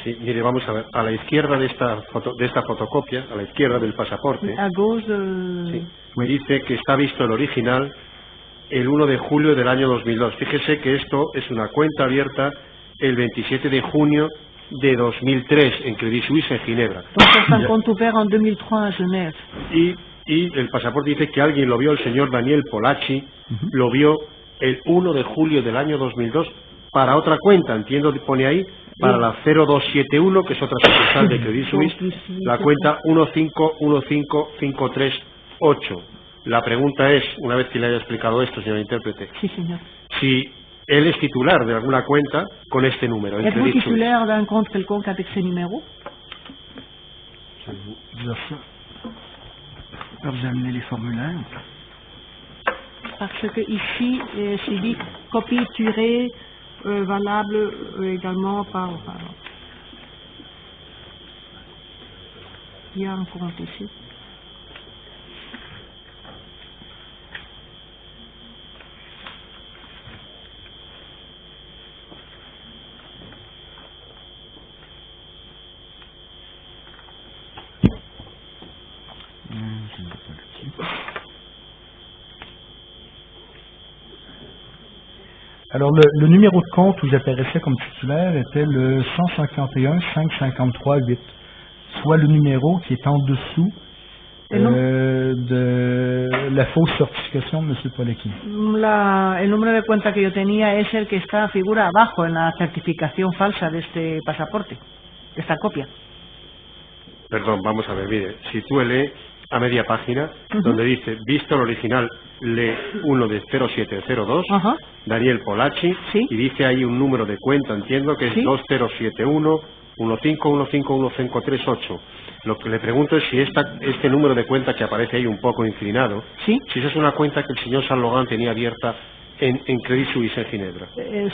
Sí, mire, vamos a ver. A la izquierda de esta fotocopia, a la izquierda del pasaporte, A gauche de... sí, dice que está visto el original el 1 de julio del año 2002. Fíjese que esto es una cuenta abierta el 27 de junio de 2003 en Credit Suisse en Ginebra. Donc c'est un compte ouvert en 2003 à Genève. Y el pasaporte dice que alguien lo vio, el señor Daniel Polacci, lo vio el 1 de julio del año 2002 para otra cuenta, entiendo que pone ahí, para la 0271, que es otra sucursal de Credit Suisse, la cuenta 1515538. La pregunta es, una vez que le haya explicado esto, señor intérprete, Sí, señor. si él es titular de alguna cuenta con este número, en Êtes-vous Credit Suisse. titulaire d'un compte quelconque avec ce numéro? Je vais vous dire ça. Alors, j'ai amené les formulaires. Parce que ici, c'est dit copie tirée valable également par... Il y a un compte ici. Alors, le numéro de compte où j'apparaissais comme titulaire était le 151 553 8, soit le numéro qui est en dessous de la fausse certification de M. Polecki. El número de cuenta que yo tenía es el que figura abajo en la certificación falsa de este pasaporte, esta copia. Perdón, vamos a ver, mire, si tú lees a media página, donde dice, visto el original, lee 1 de 0702, Ajá. Daniel Polacci, Sí. y dice ahí un número de cuenta, entiendo que es Sí. 2071 15151538. Lo que le pregunto es si este número de cuenta que aparece ahí un poco inclinado, Sí. si esa es una cuenta que el señor Saint Laurent tenía abierta en Credit Suisse en Ginebra.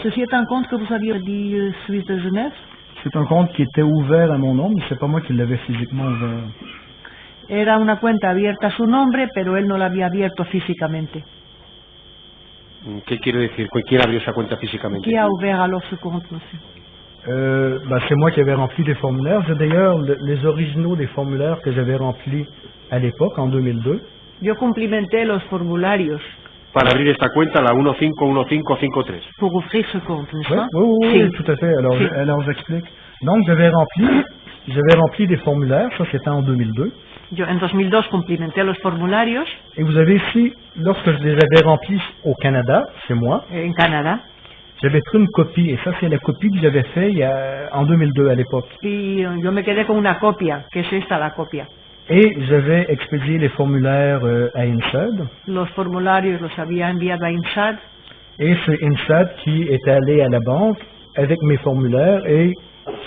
Ceci est un compte que vous aviez dit Suisse de Genève. C'est un compte qui était ouvert à mon nom, mais c'est pas moi qui l'avais physiquement ouvert. Era una cuenta abierta a su nombre, pero él no la había abierto físicamente. ¿Qué quiere decir? ¿Quién abrió esa cuenta físicamente? Qui a ouvert alors ce compte, monsieur? C'est moi qui avais rempli les formulaires. J'ai d'ailleurs les originaux des formulaires que j'avais remplis à l'époque, en 2002. Yo cumplimenté los formularios Para abrir esta cuenta, la 151553. pour ouvrir ce compte, n'est-ce Oui, pas? oui, Sí. tout à fait. Alors, Si. alors j'explique. Donc, j'avais rempli des formulaires, ça c'était en 2002. Yo en 2002 cumplimenté los formularios Et vous avez ici, lorsque je les avais remplis au Canada, chez moi, en Canadá j'avais pris une copie, et ça c'est la copie que j'avais fait en 2002 à l'époque. y yo me quedé con una copia, que es esta la copia. Et j'avais expédié les formulaires à INSEAD, Los formularios los había enviado a INSAD et c'est INSEAD qui était allé à la banque avec mes formulaires et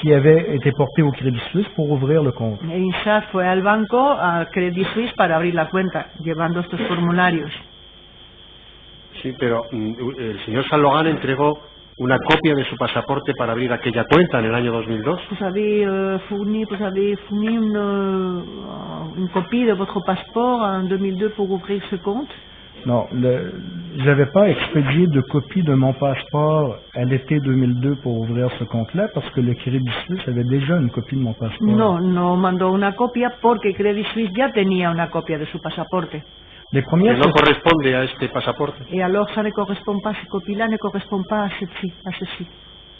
qui avait été porté au Crédit Suisse pour ouvrir le compte. e INSAD fue al banco, a Credit Suisse, para abrir la cuenta, llevando estos formularios. Sí, pero el señor Saint Laurent entregó una copia de su pasaporte para abrir aquella cuenta en el año 2002. Vous avez fourni une copie de votre passeport en 2002 pour ouvrir ce compte? Non, j'avais pas expédié de copie de mon passeport à l'été 2002 pour ouvrir ce compte-là parce que le Crédit Suisse avait déjà une copie de mon passeport. No, no mandó una copia porque Credit Suisse ya tenía una copia de su pasaporte. Les Que premières no corresponde a este pasaporte. Et alors ça ne correspond pas, cette copie-là ne correspond pas à ceci.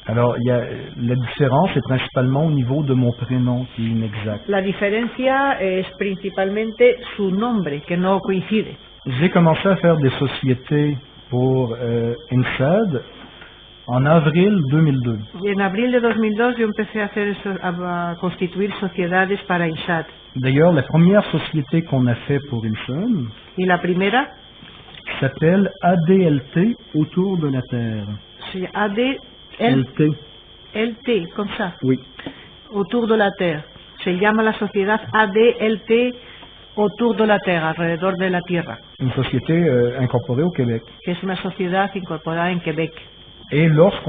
Alors, la différence est principalement au niveau de mon prénom qui est inexact. La diferencia es principalmente su nombre, que no coincide. J'ai commencé à faire des sociétés pour INSEAD en avril 2002. En abril de 2002 yo empecé a constituir sociedades para INSAD. D'ailleurs, la première société qu'on a fait pour INSEAD Y la primera, s'appelle ADLT autour de la Terre. c'est ADLT, LT, comme ça, oui. autour de la Terre. Se llama la sociedad ADLT autour de la Terre, alrededor de la Tierra, Une société incorporée au Québec. que es una sociedad incorporada en Quebec. Et lorsque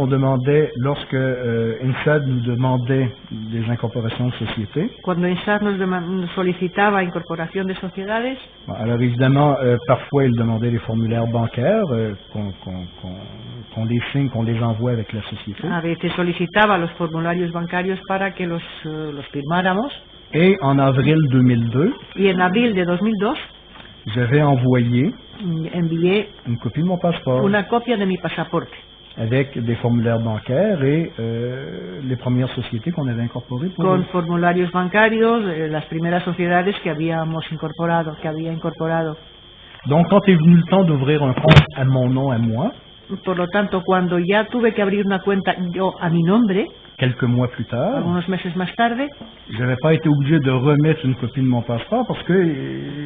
INSEAD nous demandait des incorporations de sociétés, Cuando INSAD nos solicitaba incorporación de sociedades, bon, alors évidemment, parfois ils demandaient les formulaires bancaires, qu'on les signe, qu'on les envoie avec la société. a veces solicitaba los formularios bancarios para que los firmáramos. Et en avril 2002, Y en abril de 2002 j'avais envoyé envié une copie de mon passeport una copia de mi pasaporte avec des formulaires bancaires et les premières sociétés qu'on avait incorporées pour con formularios bancarios, las primeras sociedades que había incorporado. Donc, quand est venu le temps d'ouvrir un compte à mon nom, à moi, Por lo tanto, cuando ya tuve que abrir una cuenta yo a mi nombre, quelques mois plus tard, algunos meses más tarde, je n'avais pas été obligé de remettre une copie de mon passeport parce que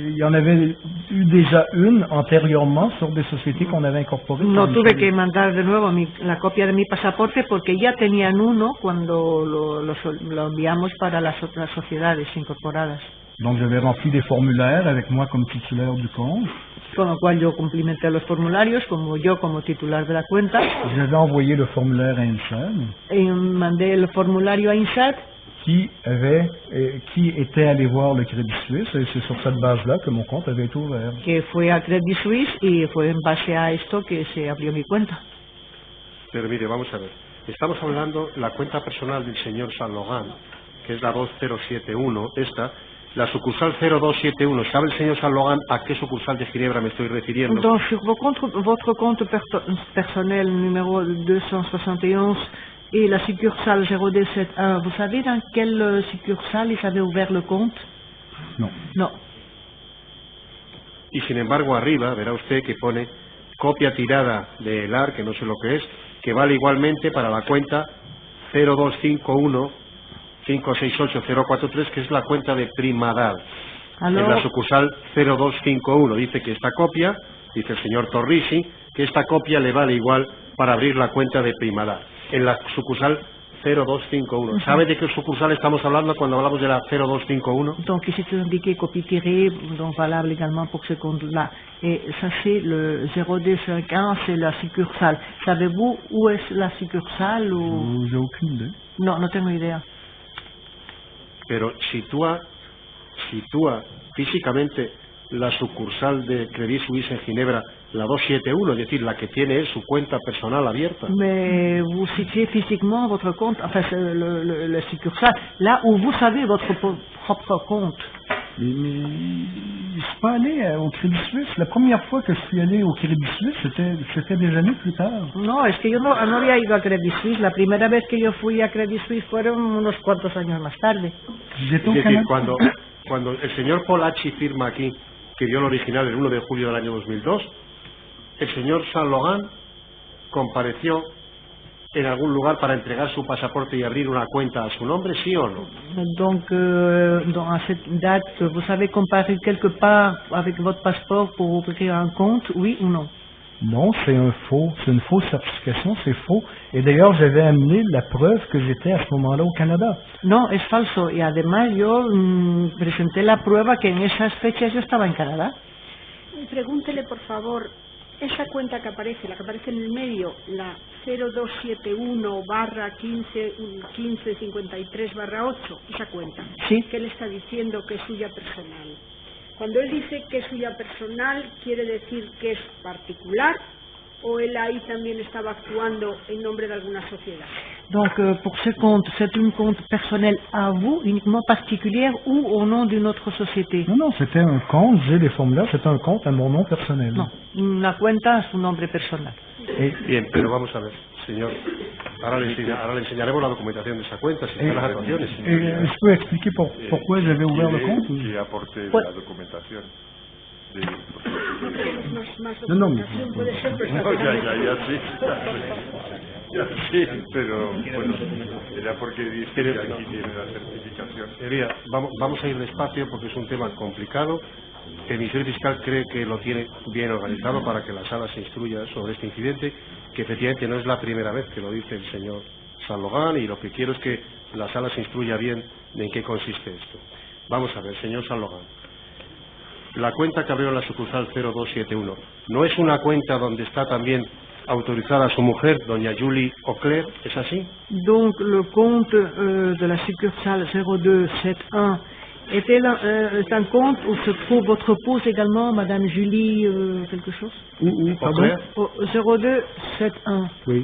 il y en avait eu déjà une antérieurement sur des sociétés qu'on avait incorporées. no tuve que mandar de nuevo la copia de mi pasaporte porque ya tenían uno cuando lo enviamos para las otras sociedades incorporadas. Donc, j'avais rempli des formulaires avec moi comme titulaire du compte. Con lo cual yo cumplimenté los formularios como titular de la cuenta. J'avais envoyé le formulaire à INSEAD Y mandé el formulario a INSAD, qui était allé voir le Crédit Suisse et c'est sur cette base-là que mon compte avait été ouvert. que fue a Credit Suisse y fue en base a esto que se abrió mi cuenta. Pero mire, vamos a ver. Estamos hablando de la cuenta personal del señor Saint Laurent, que es la 2071, esta. La sucursal 0271, ¿sabe el señor Saint Laurent a qué sucursal de Ginebra me estoy refiriendo? Donc sur votre compte personnel numéro 271 et la succursale 0271, vous savez dans quelle succursale ils avaient ouvert le compte? Non. No. Y sin embargo arriba verá usted que pone copia tirada de ELAR, que no sé lo que es, que vale igualmente para la cuenta 0251 568-043, que es la cuenta de Primadal. En la Alors, sucursal 0251 dice que esta copia, dice el señor Torrisi, que esta copia le vale igual para abrir la cuenta de Primadal. En la sucursal 0251. ¿Sabe de qué sucursal estamos hablando cuando hablamos de la 0251? donc ici c'est indiqué copie tirée, donc valable également pour ce compte-là. Et ça c'est le 0251, c'est la succursale. Savez-vous où est la succursale ou... J'ai aucune idée. No, no tengo idea. Pero sitúa físicamente la sucursal de Credit Suisse en Ginebra, la 271, es decir, la que tiene él su cuenta personal abierta. Mais vous situez physiquement votre compte, enfin c'est le succursale, là où vous savez votre propre compte. Mais je suis pas allé au Crédit Suisse. La première fois que je suis allé au Crédit Suisse, c'était des années plus tard. No, es que yo no había ido a Credit Suisse. La primera vez que yo fui a Credit Suisse fueron unos cuantos años más tarde. J'étais au Es decir, Canada. cuando el señor Polacci firma aquí que dio el original el 1 de julio del año 2002, el señor Saint Laurent compareció en algún lugar para entregar su pasaporte y abrir una cuenta a su nombre, ¿sí o no? Donc, à cette date, vous avez comparé quelque part avec votre passeport pour ouvrir un compte, oui ou non? Non, c'est une fausse certification, c'est faux. Et d'ailleurs, j'avais amené la preuve que j'étais à ce moment-là au Canada. No, es falso. Y además yo presenté la prueba que en esas fechas yo estaba en Canadá. Pregúntele, por favor, esa cuenta que aparece, la que aparece en el medio, la 0271/1553/8, esa cuenta, Sí. que él está diciendo que es suya personal. Cuando él dice que es suya personal, ¿quiere decir que es particular o él ahí también estaba actuando en nombre de alguna sociedad? Donc, pour ce compte, c'est un compte personnel à vous, uniquement particulier ou au nom d'une autre société? Non, c'était un compte, j'ai les formulaires, c'était un compte à mon nom personnel. No, una cuenta a su nombre personal. Bien, pero vamos a ver, señor. Ahora le enseñaremos la documentación de esa cuenta, si están las actuaciones. Je peux expliquer pourquoi j'avais ouvert le compte? Qui apporté Ouais. la documentation. Más No, documentación puede ser, pero No, está ya sí. Ya sí, pero bueno, era porque dice que aquí tiene la certificación. Señoría, vamos a ir despacio porque es un tema complicado. El Ministerio Fiscal cree que lo tiene bien organizado para que la sala se instruya sobre este incidente, que efectivamente no es la primera vez que lo dice el señor Saint Laurent, y lo que quiero es que la sala se instruya bien de en qué consiste esto. Vamos a ver, señor Saint Laurent. La cuenta que abrió en la sucursal 0271, ¿no es una cuenta donde está también autorizada su mujer, doña Julie Auclair? ¿Es así? Donc, le compte de la succursale 0271 est un compte où se trouve votre épouse également, Madame Julie quelque chose? Auclair? Au 0271. Oui.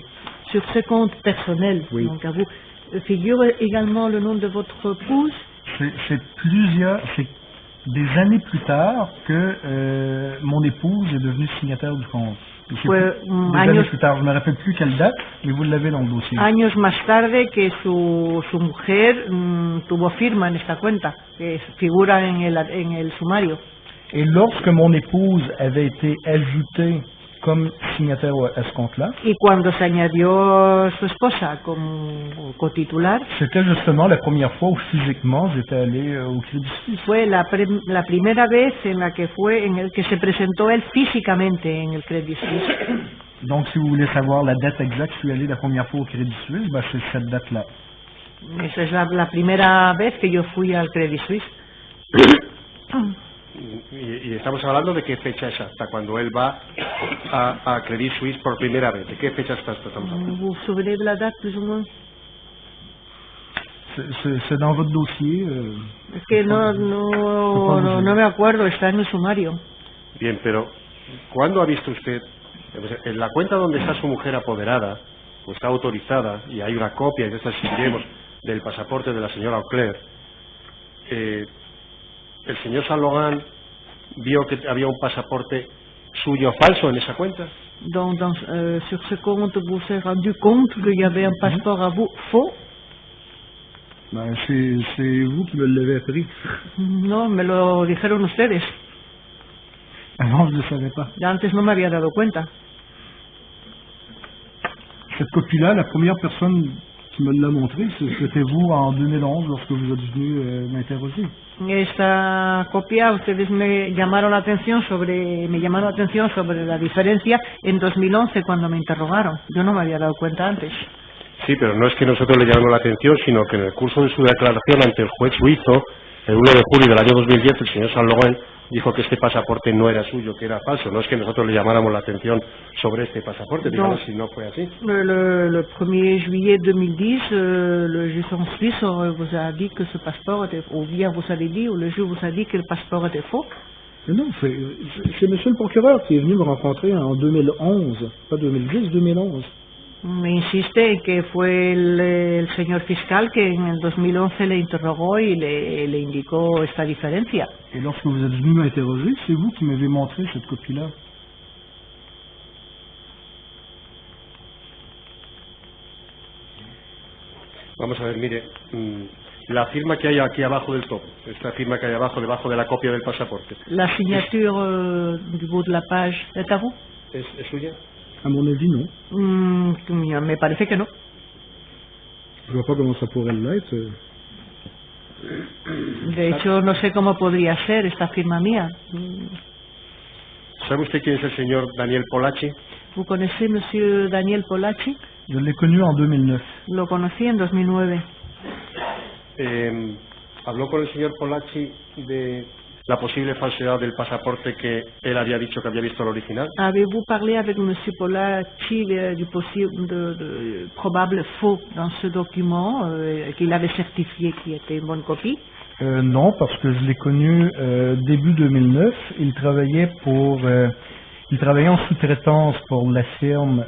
Sur ce compte personnel, Oui. donc à vous, figure également le nom de votre épouse? C'est des années plus tard que mon épouse est devenue signataire du compte. Et c'est Ouais, des años- années plus tard, je ne me rappelle plus quelle date, mais vous l'avez dans le dossier. Años más tarde que su mujer tuvo firma en esta cuenta, que figura en el sumario. Et lorsque mon épouse avait été ajoutée comme signataire à ce compte-là, Y cuando se añadió su esposa como cotitular, c'était justement la première fois où physiquement j'étais allé au Crédit Suisse. fue la primera vez en la que que se presentó él físicamente en el Credit Suisse. Donc si vous voulez savoir la date exacte, je suis allé la première fois au Crédit Suisse, ben, c'est cette date-là. Esa es la primera vez que yo fui al Credit Suisse. Y estamos hablando de qué fecha exacta, cuando él va a Credit Suisse por primera vez. ¿De qué fecha estamos hablando? Vous vous souvenez de la date plus ou moins? C'est dans votre dossier. Es que no me acuerdo, está en el sumario. Bien, pero ¿cuándo ha visto usted, en la cuenta donde está su mujer apoderada, o está autorizada, y hay una copia, y de estas seguiremos, del pasaporte de la señora Auclair, el señor Saint Laurent vio que había un pasaporte suyo falso en esa cuenta? Donc, sur ce compte, vous vous êtes rendu compte qu'il y avait un passeport à vous faux? Ben, c'est vous qui me l'avez appris. No, me lo dijeron ustedes. Avant, je ne le savais pas. Ya antes no me había dado cuenta. Cette copie-là, la première personne qui me l'a montré, c'était vous en 2011 lorsque vous êtes venu m'interroger. Esta copia, ustedes me llamaron la atención sobre la diferencia en 2011 cuando me interrogaron. Yo no me había dado cuenta antes. Sí, pero no es que nosotros le llamemos la atención, sino que en el curso de su declaración ante el juez suizo, el 1 de julio del año 2010, el señor Saint-Laurent dijo que este pasaporte no era suyo, que era falso. No es que nosotros le llamáramos la atención sobre este pasaporte, digamos, si no fue así. Le 1er juillet 2010, le juge en Suisse vous a dit que ce passeport était, ou bien vous avez dit, ou le juge vous a dit que le passeport était faux. Non, c'est monsieur le procureur qui est venu me rencontrer en 2011, pas 2010, 2011. Me insiste en que fue el señor fiscal que en el 2011 le interrogó y le indicó esta diferencia. Et lorsque vous êtes venu m'interroger, c'est vous qui m'avez montré cette copie-là. Vamos a ver, mire, la firma que hay aquí abajo del top, esta firma que hay abajo, debajo de la copia del pasaporte. La signature du bout de la page, ¿es a vous? ¿Es suya? À mon avis, non. Me parece que no. Je vois pas comment ça pourrait l'être. De hecho, no sé cómo podría ser esta firma mía. ¿Sabe usted quién es el señor Daniel Polacci? ¿Vous connaissez monsieur Daniel Polacci? Je l'ai connu en 2009. Lo conocí en 2009. ¿Habló con el señor Polacci de la posible falsedad del pasaporte que él había dicho que había visto el original? Avez-vous parlé avec monsieur Polacci du probable faux dans ce document qu'il avait certifié qui était une bonne copie? Non, parce que je l'ai connu début 2009. Il travaillait en sous-traitance pour la firme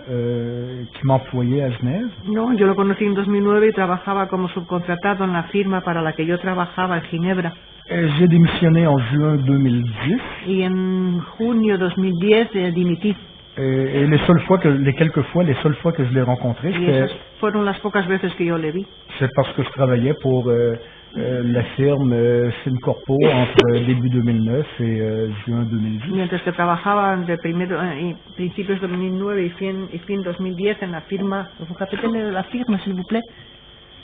qui m'employait à Genève. No, yo lo conocí en 2009 y trabajaba como subcontratado en la firma para la que yo trabajaba en Ginebra. J'ai démissionné en juin 2010. Y en junio 2010 dimití. Et les quelques fois que je l'ai rencontré, fueron las pocas veces que yo le vi. C'est parce que je travaillais pour la firme Fincorpo entre début 2009 et juin 2010. Mientras que trabajaba de principios de 2009 y fin 2010 en la firma, vous rappelez la firme, s'il vous plaît?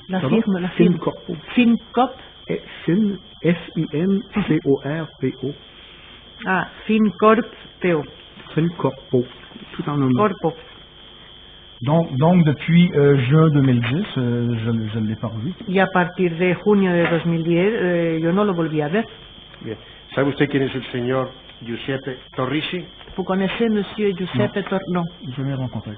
La firme. Fincorpo. Fincorp. Fin, F-I-N-C-O-R-P-O. Ah, Fincorp P-O. Fincorpo, tout en un mot. Corpo. Donc depuis juin 2010, je ne l'ai pas revu. Y a partir de junio de 2010, yo no lo volví a ver. Bien. ¿Sabe usted quién es el señor Giuseppe Torrisi? ¿Vous connaissez monsieur Giuseppe Torrisi? Non, jamais rencontré.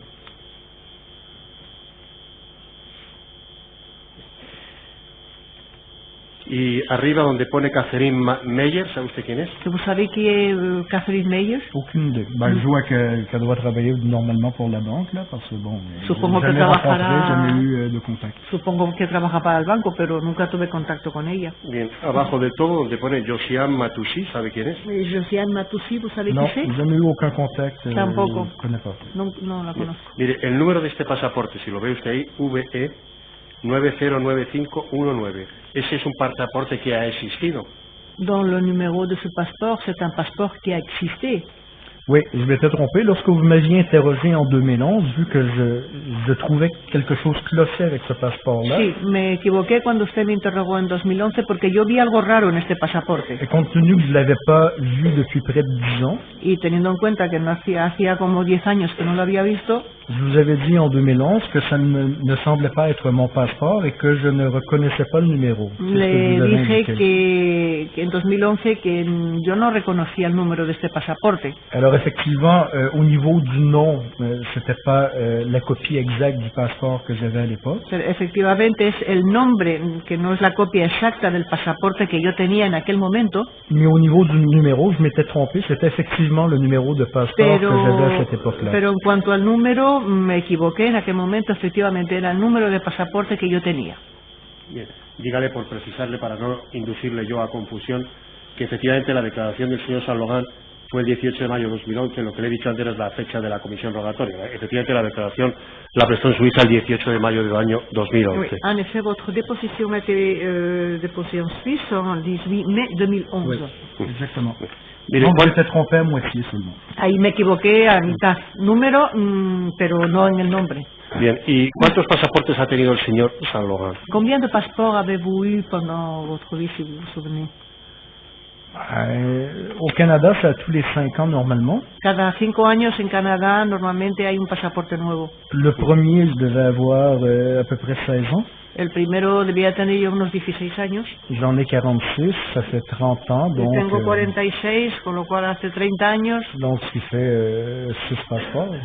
Y arriba donde pone Catherine Meyer, ¿sabe usted quién es? ¿Vous savez qui est Catherine Meyer? Aucune idée. Je vois qu'elle doit travailler normalement pour la banque, là, parce que bon, Supongo que jamais trabajará... jamais eu de contact. Supongo que trabaja para el banco, pero nunca tuve contacto con ella. Bien, abajo del todo donde pone Josiane Matoussi, ¿sabe quién es? Josiane Matoussi, ¿vous savez non, qui c'est? Non, jamais eu aucun contact. Tampoco. Je connais pas. No la conozco. Mire, el número de este pasaporte, si lo ve usted ahí, VE 909519. Ese es un pasaporte que ha existido. Dans le numéro de ce passeport, c'est un passeport qui a existé. Oui, je m'étais trompé. Lorsque vous m'aviez interrogé en 2011, vu que je trouvais quelque chose clochait avec ce passeport-là. Sí, me equivoqué cuando usted me interrogó en 2011 porque yo vi algo raro en este pasaporte. Et compte tenu que je ne l'avais pas vu depuis près de 10 ans. Y teniendo en cuenta que no hacía como 10 años que no lo había visto. Je vous avais dit en 2011 que ça ne semblait pas être mon passeport et que je ne reconnaissais pas le numéro. Le dije que en 2011 que yo no reconocía el número de este pasaporte. Alors effectivement, au niveau du nom, c'était pas la copie exacte du passeport que j'avais à l'époque. Efectivamente es el nombre que no es la copia exacta del pasaporte que yo tenía en aquel momento. Mais au niveau du numéro, je m'étais trompé, c'était effectivement le numéro de passeport que j'avais à cette époque-là. Pero en cuanto al número, me equivoqué en aquel momento, efectivamente era el número de pasaporte que yo tenía. Bien, dígale por precisarle para no inducirle yo a confusión que efectivamente la declaración del señor Saint-Laurent fue el 18 de mayo de 2011, lo que le he dicho antes es la fecha de la comisión rogatoria. Efectivamente la declaración la prestó en Suiza el 18 de mayo del año 2011. Oui, en effet, votre déposition a été déposée en Suisse en 18 mai 2011. Oui, exactement. Mire, donc, je m'étais trompé à moitié seulement. Ahí me equivoqué a mitad. Número, pero no en el nombre. Bien, ¿y cuántos pasaportes ha tenido el señor Saint-Laurent? Combien de passeports avez-vous eu pendant votre vie, si vous vous souvenez? Au Canada, c'est à tous les 5 ans normalement. Cada 5 años en Canadá normalmente hay un pasaporte nuevo. Le premier, je devais avoir à peu près 16 ans. El primero debía tener yo unos 16 años. J'en ai 46, ça fait 30 ans. Yo Donc, tengo 46, con lo cual hace 30 años, donc ce qui fait 6 passeports.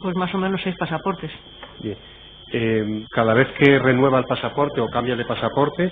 pues más o menos 6 pasaportes. Bien. Cada vez que renueva el pasaporte o cambia de pasaporte,